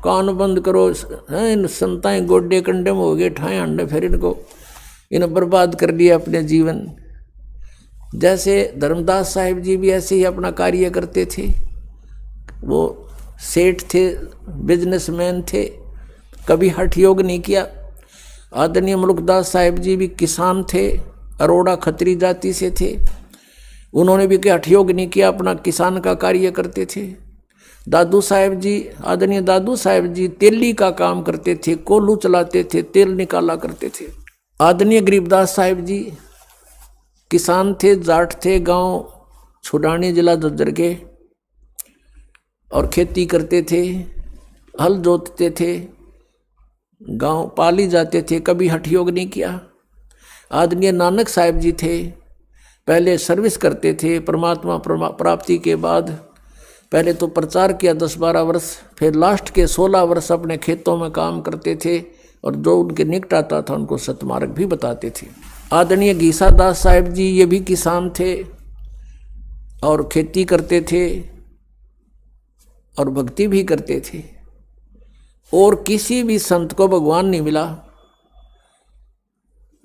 कान बंद करो, इन संताएं गोडे कंडे में हो गए, ठाए अंडे, फिर इन्हें बर्बाद कर दिया अपने जीवन। जैसे धर्मदास साहिब जी भी ऐसे ही अपना कार्य करते थे। वो सेठ थे, बिजनेसमैन थे, कभी हठ योग नहीं किया। आदरणीय मुल्कदास साहिब जी भी किसान थे, अरोड़ा खत्री जाति से थे, उन्होंने भी हठ योग नहीं किया, अपना किसान का कार्य करते थे। दादू साहिब जी, आदरणीय दादू साहिब जी तेली का काम करते थे, कोल्हू चलाते थे, तेल निकाला करते थे। आदरणीय गरीबदास साहिब जी किसान थे, जाट थे, गांव छुडानी जिला झज्जर के, और खेती करते थे, हल जोतते थे, गांव पाली जाते थे, कभी हठ योग नहीं किया। आदरणीय नानक साहिब जी थे, पहले सर्विस करते थे, परमात्मा प्राप्ति के बाद पहले तो प्रचार किया 10-12 वर्ष, फिर लास्ट के 16 वर्ष अपने खेतों में काम करते थे, और जो उनके निकट आता था उनको सतमार्ग भी बताते थे। आदरणीय गीसा दास साहिब जी, ये भी किसान थे और खेती करते थे और भक्ति भी करते थे। और किसी भी संत को भगवान नहीं मिला,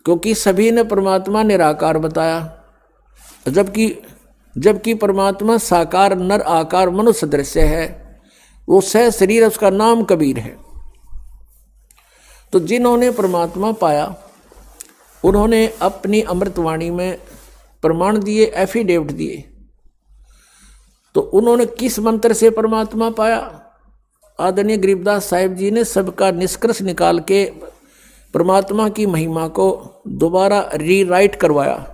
क्योंकि सभी ने परमात्मा निराकार बताया, जबकि परमात्मा साकार नर आकार मनुष्य दृश्य है। वो सह शरीर, उसका नाम कबीर है। तो जिन्होंने परमात्मा पाया उन्होंने अपनी अमृतवाणी में प्रमाण दिए, एफिडेविट दिए। तो उन्होंने किस मंत्र से परमात्मा पाया? आदरणीय गरीबदास साहिब जी ने सबका निष्कर्ष निकाल के परमात्मा की महिमा को दोबारा रीराइट करवाया।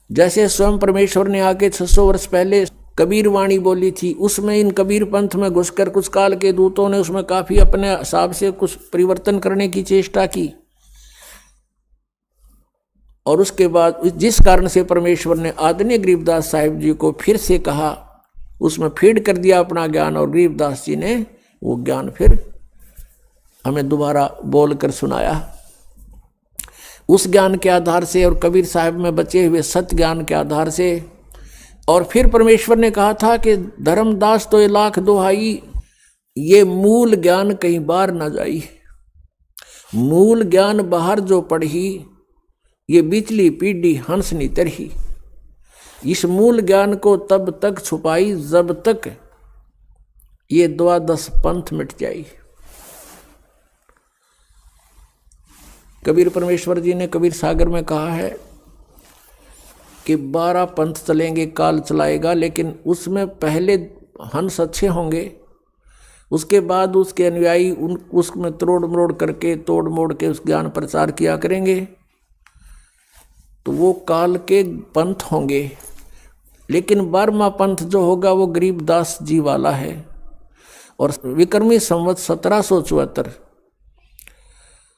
जैसे स्वयं परमेश्वर ने आके 600 वर्ष पहले कबीर वाणी बोली थी, उसमें इन कबीर पंथ में घुसकर कुछ काल के दूतों ने उसमें काफी अपने हिसाब से कुछ परिवर्तन करने की चेष्टा की, और उसके बाद जिस कारण से परमेश्वर ने आदरणीय गरीबदास साहिब जी को फिर से कहा, उसमें फीड कर दिया अपना ज्ञान, और गरीबदास जी ने वो ज्ञान फिर हमें दोबारा बोल कर सुनाया। उस ज्ञान के आधार से और कबीर साहब में बचे हुए सत्य ज्ञान के आधार से, और फिर परमेश्वर ने कहा था कि धर्मदास तो ये लाख दोहाई, ये मूल ज्ञान कहीं बाहर ना जाई। मूल ज्ञान बाहर जो पढ़ी, ये बिचली पीढ़ी हंस नी तरही। इस मूल ज्ञान को तब तक छुपाई जब तक ये 12 पंथ मिट जाई। कबीर परमेश्वर जी ने कबीर सागर में कहा है कि 12 पंथ चलेंगे, काल चलाएगा, लेकिन उसमें पहले हंस अच्छे होंगे, उसके बाद उसके अनुयायी उसमें तोड़ मोड़ के उस ज्ञान प्रचार किया करेंगे, तो वो काल के पंथ होंगे। लेकिन 12वां पंथ जो होगा वो गरीबदास जी वाला है। और विक्रमी संवत 1774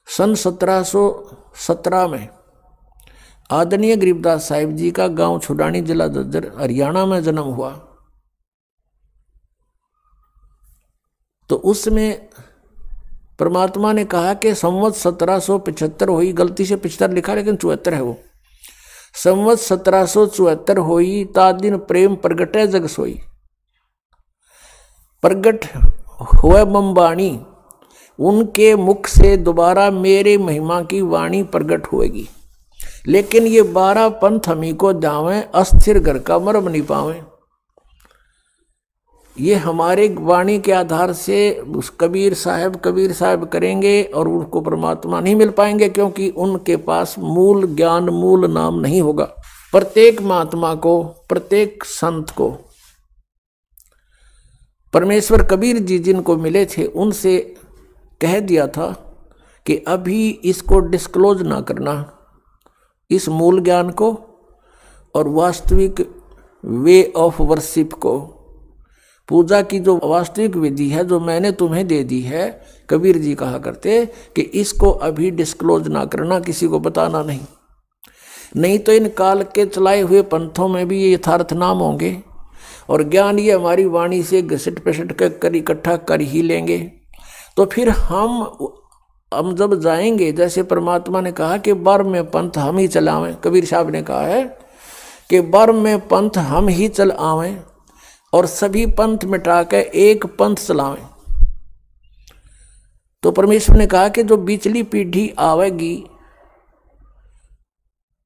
सन 1717 में आदरणीय गरीबदास साहिब जी का गांव छुडानी जिला झज्जर हरियाणा में जन्म हुआ। तो उसमें परमात्मा ने कहा कि संवत 1775 हुई, गलती से 75 लिखा लेकिन 74 है वो। संवत 1774 हुई, ता दिन प्रेम प्रगटे जग सोई। प्रगट हुए बम्बाणी, उनके मुख से दोबारा मेरे महिमा की वाणी प्रगट होएगी। लेकिन ये 12 पंथ हमी को जावें, अस्थिर घर का मरम नहीं पावें। ये हमारे वाणी के आधार से उस कबीर साहब करेंगे और उनको परमात्मा नहीं मिल पाएंगे, क्योंकि उनके पास मूल ज्ञान, मूल नाम नहीं होगा। प्रत्येक महात्मा को, प्रत्येक संत को परमेश्वर कबीर जी जिनको मिले थे उनसे कह दिया था कि अभी इसको डिस्क्लोज ना करना, इस मूल ज्ञान को और वास्तविक वे ऑफ वर्शिप को, पूजा की जो वास्तविक विधि है जो मैंने तुम्हें दे दी है, कबीर जी कहा करते कि इसको अभी डिस्क्लोज ना करना, किसी को बताना नहीं तो इन काल के चलाए हुए पंथों में भी ये यथार्थ नाम होंगे, और ज्ञान ये हमारी वाणी से घसट पसट कर इकट्ठा कर ही लेंगे। तो फिर हम हम जब जाएंगे, जैसे परमात्मा ने कहा कि 12वें पंथ हम ही चलावें, कबीर साहब ने कहा है कि 12वें पंथ हम ही चल आवें और सभी पंथ मिटा के एक पंथ चलावें। तो परमेश्वर ने कहा कि जो बीचली पीढ़ी आवेगी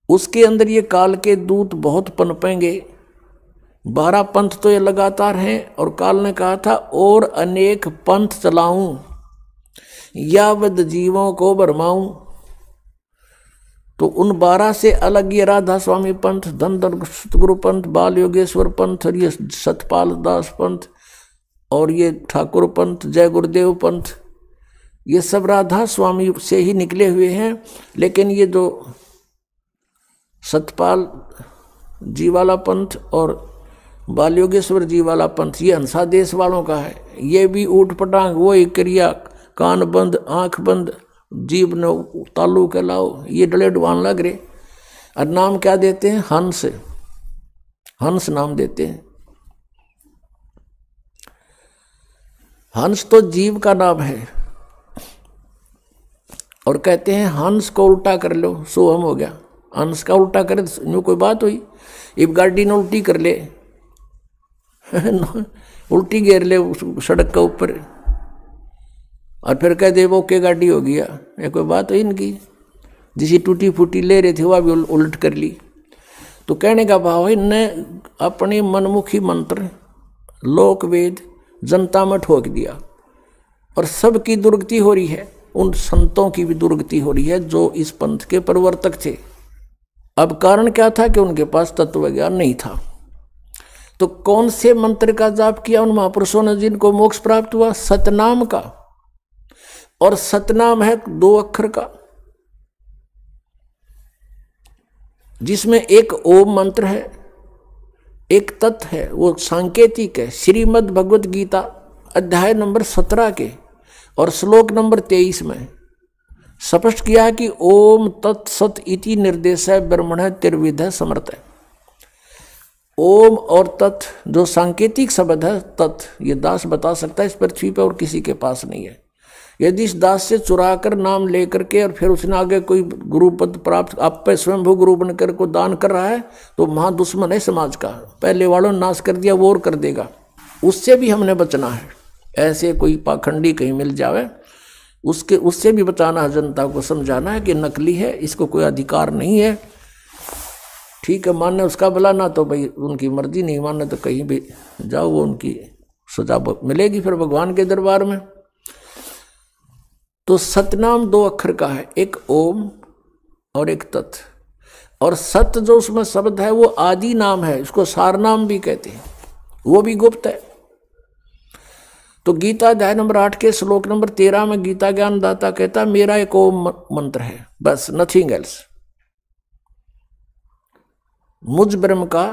उसके अंदर ये काल के दूत बहुत पनपेंगे। 12 पंथ तो ये लगातार हैं, और काल ने कहा था और अनेक पंथ चलाऊं यावद जीवों को भरमाऊं। तो उन 12 से अलग ये राधा स्वामी पंथ, धनधर सतगुरु पंथ, बाल योगेश्वर पंथ, और ये सतपाल दास पंथ, और ये ठाकुर पंथ, जय गुरुदेव पंथ, ये सब राधा स्वामी से ही निकले हुए हैं। लेकिन ये जो सतपाल जी वाला पंथ और बाल योगेश्वर जी वाला पंथ ये हंसा देश वालों का है। ये भी ऊट पटांग, वो एक क्रिया, कान बंद आंख बंद, जीभ न तालू के लाओ, ये डले डुआन लग रहे। और नाम क्या देते हैं? हंस, हंस नाम देते हैं। हंस तो जीव का नाम है, और कहते हैं हंस को उल्टा कर लो सो हम हो गया। हंस का उल्टा करे तो कोई बात हुई? इब गाड़ी ने उल्टी कर ले उल्टी घेर ले सड़क के ऊपर, और फिर कह दे वो के गाड़ी हो गया, ये कोई बात हुई इनकी? जिसी टूटी फूटी ले रहे थे वह भी उलट कर ली। तो कहने का भाव है इनने अपने मनमुखी मंत्र लोक वेद जनता में ठोक दिया, और सबकी दुर्गति हो रही है। उन संतों की भी दुर्गति हो रही है जो इस पंथ के प्रवर्तक थे। अब कारण क्या था कि उनके पास तत्व ज्ञान नहीं था। तो कौन से मंत्र का जाप किया उन महापुरुषों ने जिनको मोक्ष प्राप्त हुआ? सतनाम का। और सतनाम है 2 अक्षर का, जिसमें एक ओम मंत्र है, एक तत् है, वो सांकेतिक है। श्रीमद् भगवत गीता अध्याय नंबर 17 के और श्लोक नंबर 23 में स्पष्ट किया है कि ओम तत्सत इति निर्देश है ब्रह्मण त्रिविध समर्थ है। ओम और तत् जो सांकेतिक शब्द है, तत् ये दास बता सकता है इस पृथ्वी पर और किसी के पास नहीं है। यदि इस दास से चुरा कर नाम लेकर के और फिर उसने आगे कोई गुरु पद प्राप्त आप पे स्वयंभू गुरु बनकर को दान कर रहा है तो महा दुश्मन है समाज का। पहले वालों ने नाश कर दिया, वो और कर देगा। उससे भी हमने बचना है। ऐसे कोई पाखंडी कहीं मिल जावे उससे भी बचाना है। जनता को समझाना है कि नकली है, इसको कोई अधिकार नहीं है। ठीक है, मानने उसका भला, ना तो भाई उनकी मर्जी, नहीं मानने तो कहीं भी जाओ, वो उनकी सजा मिलेगी फिर भगवान के दरबार में। तो सतनाम 2 अक्षर का है, एक ओम और एक तत्। और सत जो उसमें शब्द है वो आदि नाम है, इसको सार नाम भी कहते हैं, वो भी गुप्त है। तो गीता अध्याय नंबर 8 के श्लोक नंबर 13 में गीता ज्ञान दाता कहता मेरा एक ओम मंत्र है, बस, नथिंग एल्स। मुझ ब्रह्म का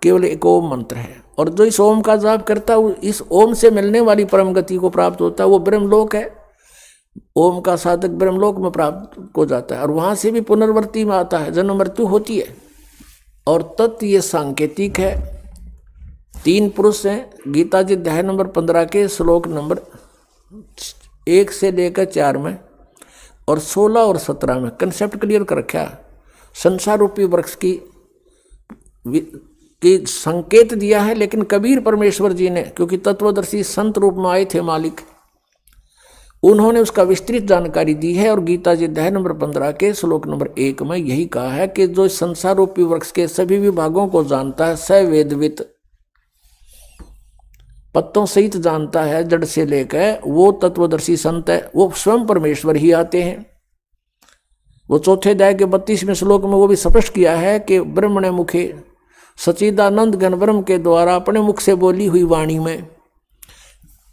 केवल एक ओम मंत्र है। और जो इस ओम का जाप करता है इस ओम से मिलने वाली परम गति को प्राप्त होता है, वो ब्रह्मलोक है। ओम का साधक ब्रह्मलोक में प्राप्त हो जाता है और वहां से भी पुनर्वृत्ति में आता है, जन्म मृत्यु होती है। और तत् ये सांकेतिक है। 3 पुरुष हैं गीता जी अध्याय नंबर 15 के श्लोक नंबर 1 से लेकर 4 में और 16 और 17 में कंसेप्ट क्लियर कर रखा। संसार रूपी वृक्ष की संकेत दिया है, लेकिन कबीर परमेश्वर जी ने, क्योंकि तत्वदर्शी संत रूप में आए थे मालिक, उन्होंने उसका विस्तृत जानकारी दी है। और गीता जी अध्याय नंबर 15 के श्लोक नंबर 1 में यही कहा है कि जो संसार रूपी वृक्ष के सभी विभागों को जानता है, स वेदवित, पत्तों सहित जानता है जड़ से लेकर, वो तत्वदर्शी संत है। वो स्वयं परमेश्वर ही आते हैं। वो चौथे अध्याय के 32वें श्लोक में वो भी स्पष्ट किया है कि ब्रह्मणे मुखे सच्चिदानंद घन ब्रह्म के द्वारा अपने मुख से बोली हुई वाणी में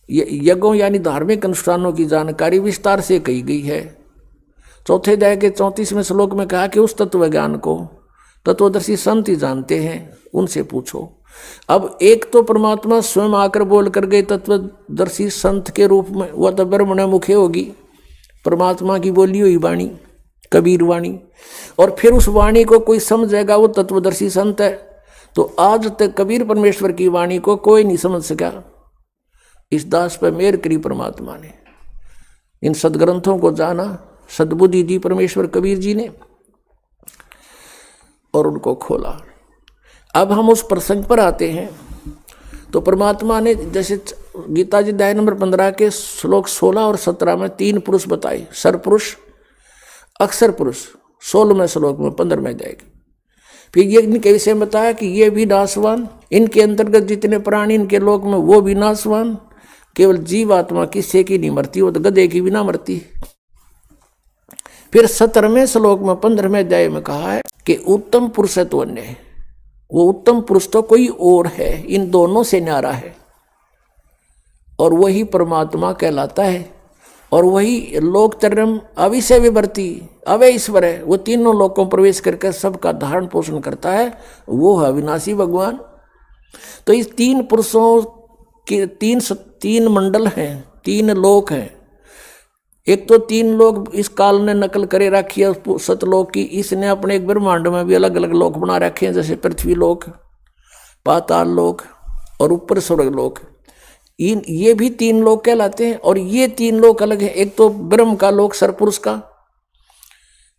यज्ञों यानी धार्मिक अनुष्ठानों की जानकारी विस्तार से कही गई है। चौथे अध्याय के 34वें श्लोक में कहा कि उस तत्व ज्ञान को तत्वदर्शी संत ही जानते हैं, उनसे पूछो। अब एक तो परमात्मा स्वयं आकर बोल कर गए तत्वदर्शी संत के रूप में, वह तो ब्रह्मणे मुखे होगी, परमात्मा की बोली हुई वाणी, कबीर वाणी। और फिर उस वाणी को कोई समझेगा, वो तत्वदर्शी संत है। तो आज तक कबीर परमेश्वर की वाणी को कोई नहीं समझ सका। इस दास पर मेहर करी परमात्मा ने। इन सदग्रंथों को जाना, सद्बुद्धि दी परमेश्वर कबीर जी ने और उनको खोला। अब हम उस प्रसंग पर आते हैं। तो परमात्मा ने जैसे गीता जी अध्याय नंबर 15 के श्लोक 16 और 17 में 3 पुरुष बताए, सरपुरुष, अक्षर पुरुष, 16वें श्लोक में 15वें जाएगा। फिर ये इनके विषय में बताया कि ये भी नाशवान, इनके अंतर्गत जितने प्राणी इनके लोक में वो भी नाशवान, केवल जीव आत्मा किसी की नहीं मरती, वो तो गधे की भी ना मरती। फिर 17वें श्लोक में 15वें अध्याय में कहा है कि उत्तम पुरुष है तो अन्य है, वो उत्तम पुरुष तो कोई और है, इन दोनों से न्यारा है, और वही परमात्मा कहलाता है। और वही लोक तरम अविषय विवर्ती अवय ईश्वर है, वो तीनों लोकों प्रवेश करके सबका धारण पोषण करता है, वो है अविनाशी भगवान। तो इस 3 पुरुषों के 3 मंडल हैं, 3 लोक हैं। एक तो 3 लोक इस काल ने नकल करे रखी है सतलोक की, इसने अपने एक ब्रह्मांड में भी अलग अलग लोक बना रखे हैं, जैसे पृथ्वी लोक, पाताल लोक और ऊपर स्वर्ग लोक। ये भी 3 लोक कहलाते हैं। और ये 3 लोक अलग है, एक तो ब्रह्म का लोक सरपुरुष का,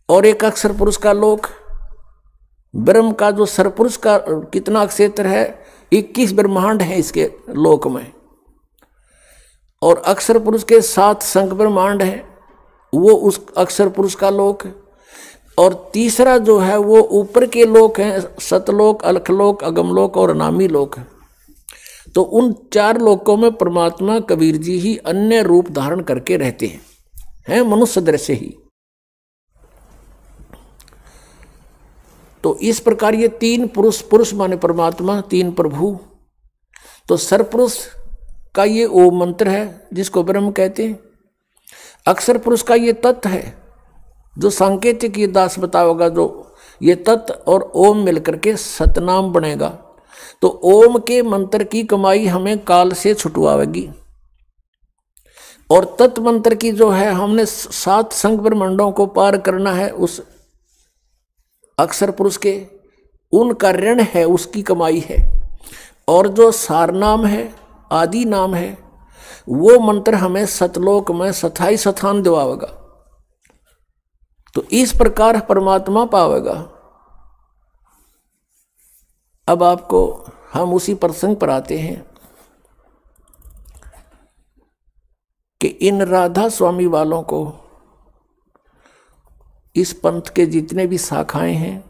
और एक अक्षर पुरुष का लोक। ब्रह्म का जो सरपुरुष का कितना क्षेत्र है, 21 ब्रह्मांड है इसके लोक में, और अक्षर पुरुष के 7 संख ब्रह्मांड है, वो उस अक्षर पुरुष का लोक। और तीसरा जो है वो ऊपर के लोक हैं, सतलोक, अलखलोक, अगमलोक और अनामी लोक। तो उन 4 लोकों में परमात्मा कबीर जी ही अन्य रूप धारण करके रहते हैं मनुष्य दृश्य ही। तो इस प्रकार ये 3 पुरुष, पुरुष माने परमात्मा, 3 प्रभु। तो सरपुरुष का ये ओम मंत्र है जिसको ब्रह्म कहते हैं। अक्षर पुरुष का ये तत्व है जो सांकेतिक ये दास बताओगा, जो ये तत्व और ओम मिलकर के सतनाम बनेगा। तो ओम के मंत्र की कमाई हमें काल से छुटवाएगी, और तत्व मंत्र की जो है हमने 7 संख ब्रह्मांडों को पार करना है उस अक्षर पुरुष के, उनका ऋण है, उसकी कमाई है। और जो सार नाम है, आदि नाम है, वो मंत्र हमें सतलोक में स्थायी स्थान दिवाएगा। तो इस प्रकार परमात्मा पावेगा। अब आपको हम उसी प्रसंग पर आते हैं कि इन राधा स्वामी वालों को, इस पंथ के जितने भी शाखाएं हैं,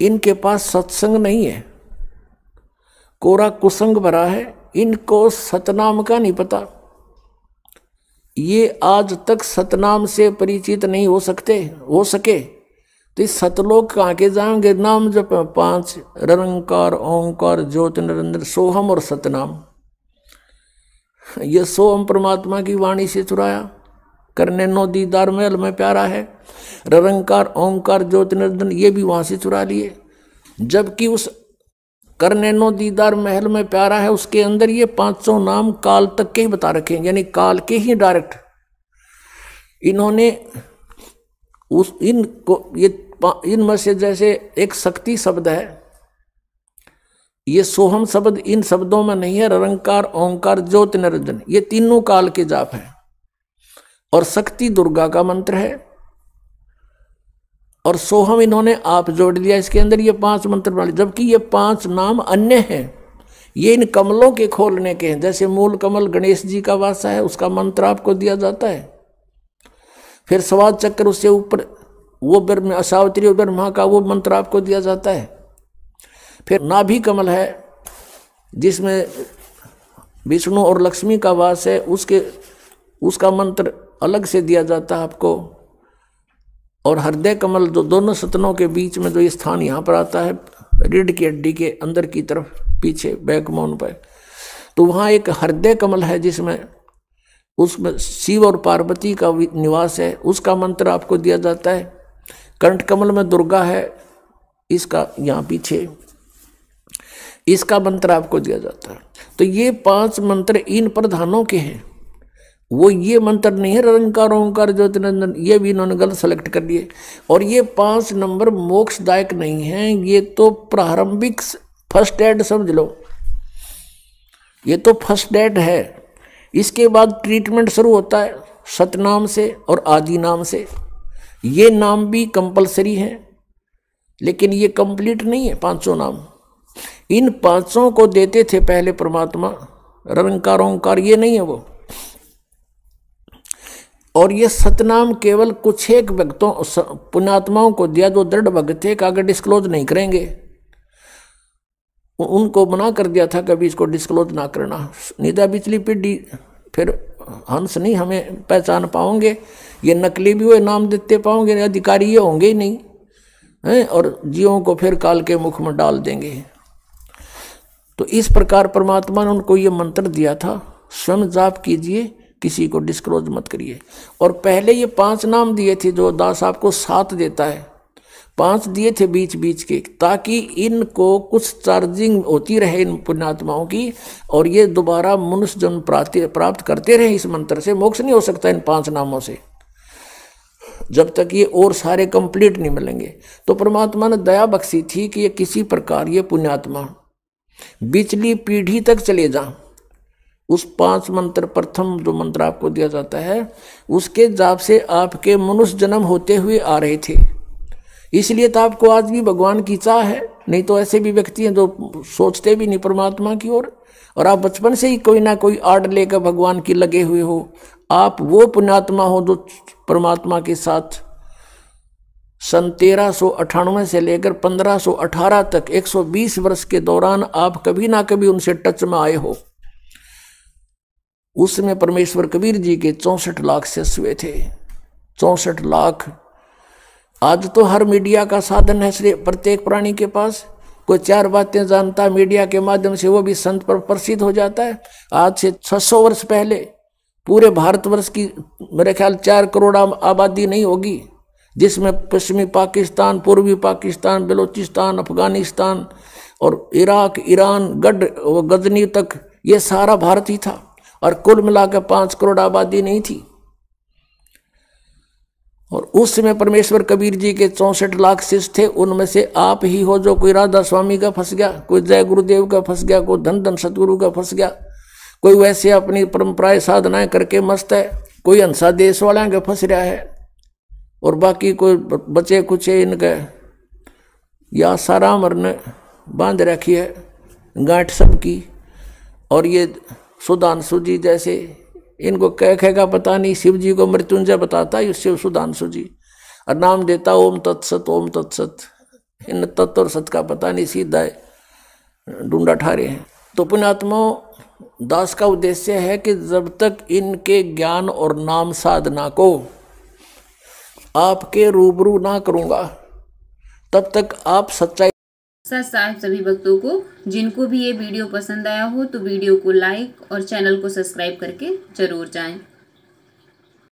इनके पास सत्संग नहीं है, कोरा कुसंग भरा है, इनको सतनाम का नहीं पता। ये आज तक सतनाम से परिचित नहीं हो सके तो इस सतलोक कहाँ के जाएंगे। नाम जप 5 निरंकार, ओंकार, ज्योति, निरंजन, सोहम और सतनाम। ये सोहम परमात्मा की वाणी से चुराया, करने नो दीदार महल में प्यारा है। निरंकार, ओंकार, ज्योति, निरंजन ये भी वहां से चुरा लिए। जबकि उस करने नो दीदार महल में प्यारा है उसके अंदर ये 500 नाम काल तक के ही बता रखे हैं, यानी काल के ही डायरेक्ट इन्होंने उस इनको ये इनमें से जैसे एक शक्ति शब्द है, ये सोहम शब्द इन शब्दों में नहीं है। निरंकार, ओंकार, ज्योति, निरंजन ये तीनों काल के जाप हैं, और शक्ति दुर्गा का मंत्र है, और सोहम इन्होंने आप जोड़ दिया इसके अंदर। ये 5 मंत्र वाले, जबकि ये 5 नाम अन्य हैं, ये इन कमलों के खोलने के हैं। जैसे मूल कमल गणेश जी का वासा है, उसका मंत्र आपको दिया जाता है। फिर स्वाद चक्र, उससे ऊपर वो ब्रह्म असावत्री और ब्रह्मा का वो मंत्र आपको दिया जाता है। फिर नाभि कमल है जिसमें विष्णु और लक्ष्मी का वास है, उसका मंत्र अलग से दिया जाता है आपको। और हृदय कमल जो दोनों सतनों के बीच में जो ये स्थान यहाँ पर आता है, रीढ़ की हड्डी के अंदर की तरफ पीछे बैकबोन पर, तो वहाँ एक हृदय कमल है जिसमें उसमें शिव और पार्वती का निवास है, उसका मंत्र आपको दिया जाता है। कंठ कमल में दुर्गा है, इसका यहाँ पीछे इसका मंत्र आपको दिया जाता है। तो ये 5 मंत्र इन प्रधानों के हैं। वो ये मंत्र नहीं है निरंकार, ओंकार, ज्योति, निरंजन, ये भी इन्होंने गलत सेलेक्ट कर लिए। और ये 5 नंबर मोक्षदायक नहीं हैं, ये तो प्रारंभिक फर्स्ट एड समझ लो, ये तो फर्स्ट एड है। इसके बाद ट्रीटमेंट शुरू होता है। सतनाम से और आदि नाम से। ये नाम भी कंपलसरी है, लेकिन ये कंप्लीट नहीं है पांचों नाम। इन पांचों को देते थे पहले परमात्मा, रंकार ओंकार ये नहीं है वो। और ये सतनाम केवल कुछ एक भक्तों पुण्यात्माओं को दिया जो दृढ़ भक्त थे, आगे डिस्क्लोज नहीं करेंगे। उनको मना कर दिया था कभी इसको डिस्क्लोज ना करना। निदा बिचली पीढ़ी फिर हंस नहीं हमें पहचान पाओगे, ये नकली भी हुए नाम देते पाओगे, अधिकारी ये होंगे ही नहीं हैं, और जीवों को फिर काल के मुख में डाल देंगे। तो इस प्रकार परमात्मा ने उनको ये मंत्र दिया था, स्वयं जाप कीजिए, किसी को डिस्क्लोज मत करिए। और पहले ये 5 नाम दिए थे, जो दास आपको 7 देता है, 5 दिए थे बीच बीच के, ताकि इनको कुछ चार्जिंग होती रहे इन पुण्यात्माओं की, और ये दोबारा मनुष्य जन्म प्राप्त करते रहे इस मंत्र से। मोक्ष नहीं हो सकता इन 5 नामों से जब तक ये और सारे कंप्लीट नहीं मिलेंगे। तो परमात्मा ने दया बख्शी थी कि ये किसी प्रकार ये पुण्यात्मा बिचली पीढ़ी तक चले जा। उस 5 मंत्र, प्रथम जो मंत्र आपको दिया जाता है, उसके जाप से आपके मनुष्य जन्म होते हुए आ रहे थे। इसलिए तो आपको आज भी भगवान की चाह है, नहीं तो ऐसे भी व्यक्ति हैं जो सोचते भी नहीं परमात्मा की ओर, और आप बचपन से ही कोई ना कोई आड़ लेकर भगवान की लगे हुए हो। आप वो पुण्यात्मा हो जो परमात्मा के साथ सन 1398 से लेकर 1518 तक 120 वर्ष के दौरान आप कभी ना कभी उनसे टच में आए हो। उसमें परमेश्वर कबीर जी के 64 लाख शिष्य हुए थे। 64 लाख। आज तो हर मीडिया का साधन है प्रत्येक प्राणी के पास, कोई 4 बातें जानता मीडिया के माध्यम से, वो भी संत पर प्रसिद्ध हो जाता है। आज से 600 वर्ष पहले पूरे भारतवर्ष की मेरे ख्याल 4 करोड़ आबादी नहीं होगी, जिसमें पश्चिमी पाकिस्तान, पूर्वी पाकिस्तान, बलूचिस्तान, अफगानिस्तान और इराक, ईरान, गजनी तक ये सारा भारत ही था, और कुल मिलाकर 5 करोड़ आबादी नहीं थी। और उस समय परमेश्वर कबीर जी के 64 लाख शिष्य थे। उनमें से आप ही हो जो कोई राधा स्वामी का फंस गया, कोई जय गुरुदेव का फंस गया, कोई धन धन सतगुरु का फंस गया, कोई वैसे अपनी परंपराएं साधनाएं करके मस्त है, कोई हंसा देश वाला के फंस रहा है, और बाकी कोई बचे कुछ इनके या सारा मरने बांध रखी है गांठ सबकी। और ये सुधांशु जी जैसे, इनको कह पता नहीं, शिव जी को मृत्युंजय बताता है शिव सुधांशु जी, और नाम देता ओम तत्सत ओम तत्सत। इन तत्व और सत का पता नहीं, सीधा ढूंढा ठारे हैं। तो पुण्यात्माओं, दास का उद्देश्य है कि जब तक इनके ज्ञान और नाम साधना को आपके रूबरू ना करूंगा, तब तक आप सच्चाई। सत साहिब सभी भक्तों को, जिनको भी ये वीडियो पसंद आया हो तो वीडियो को लाइक और चैनल को सब्सक्राइब करके जरूर जाएं।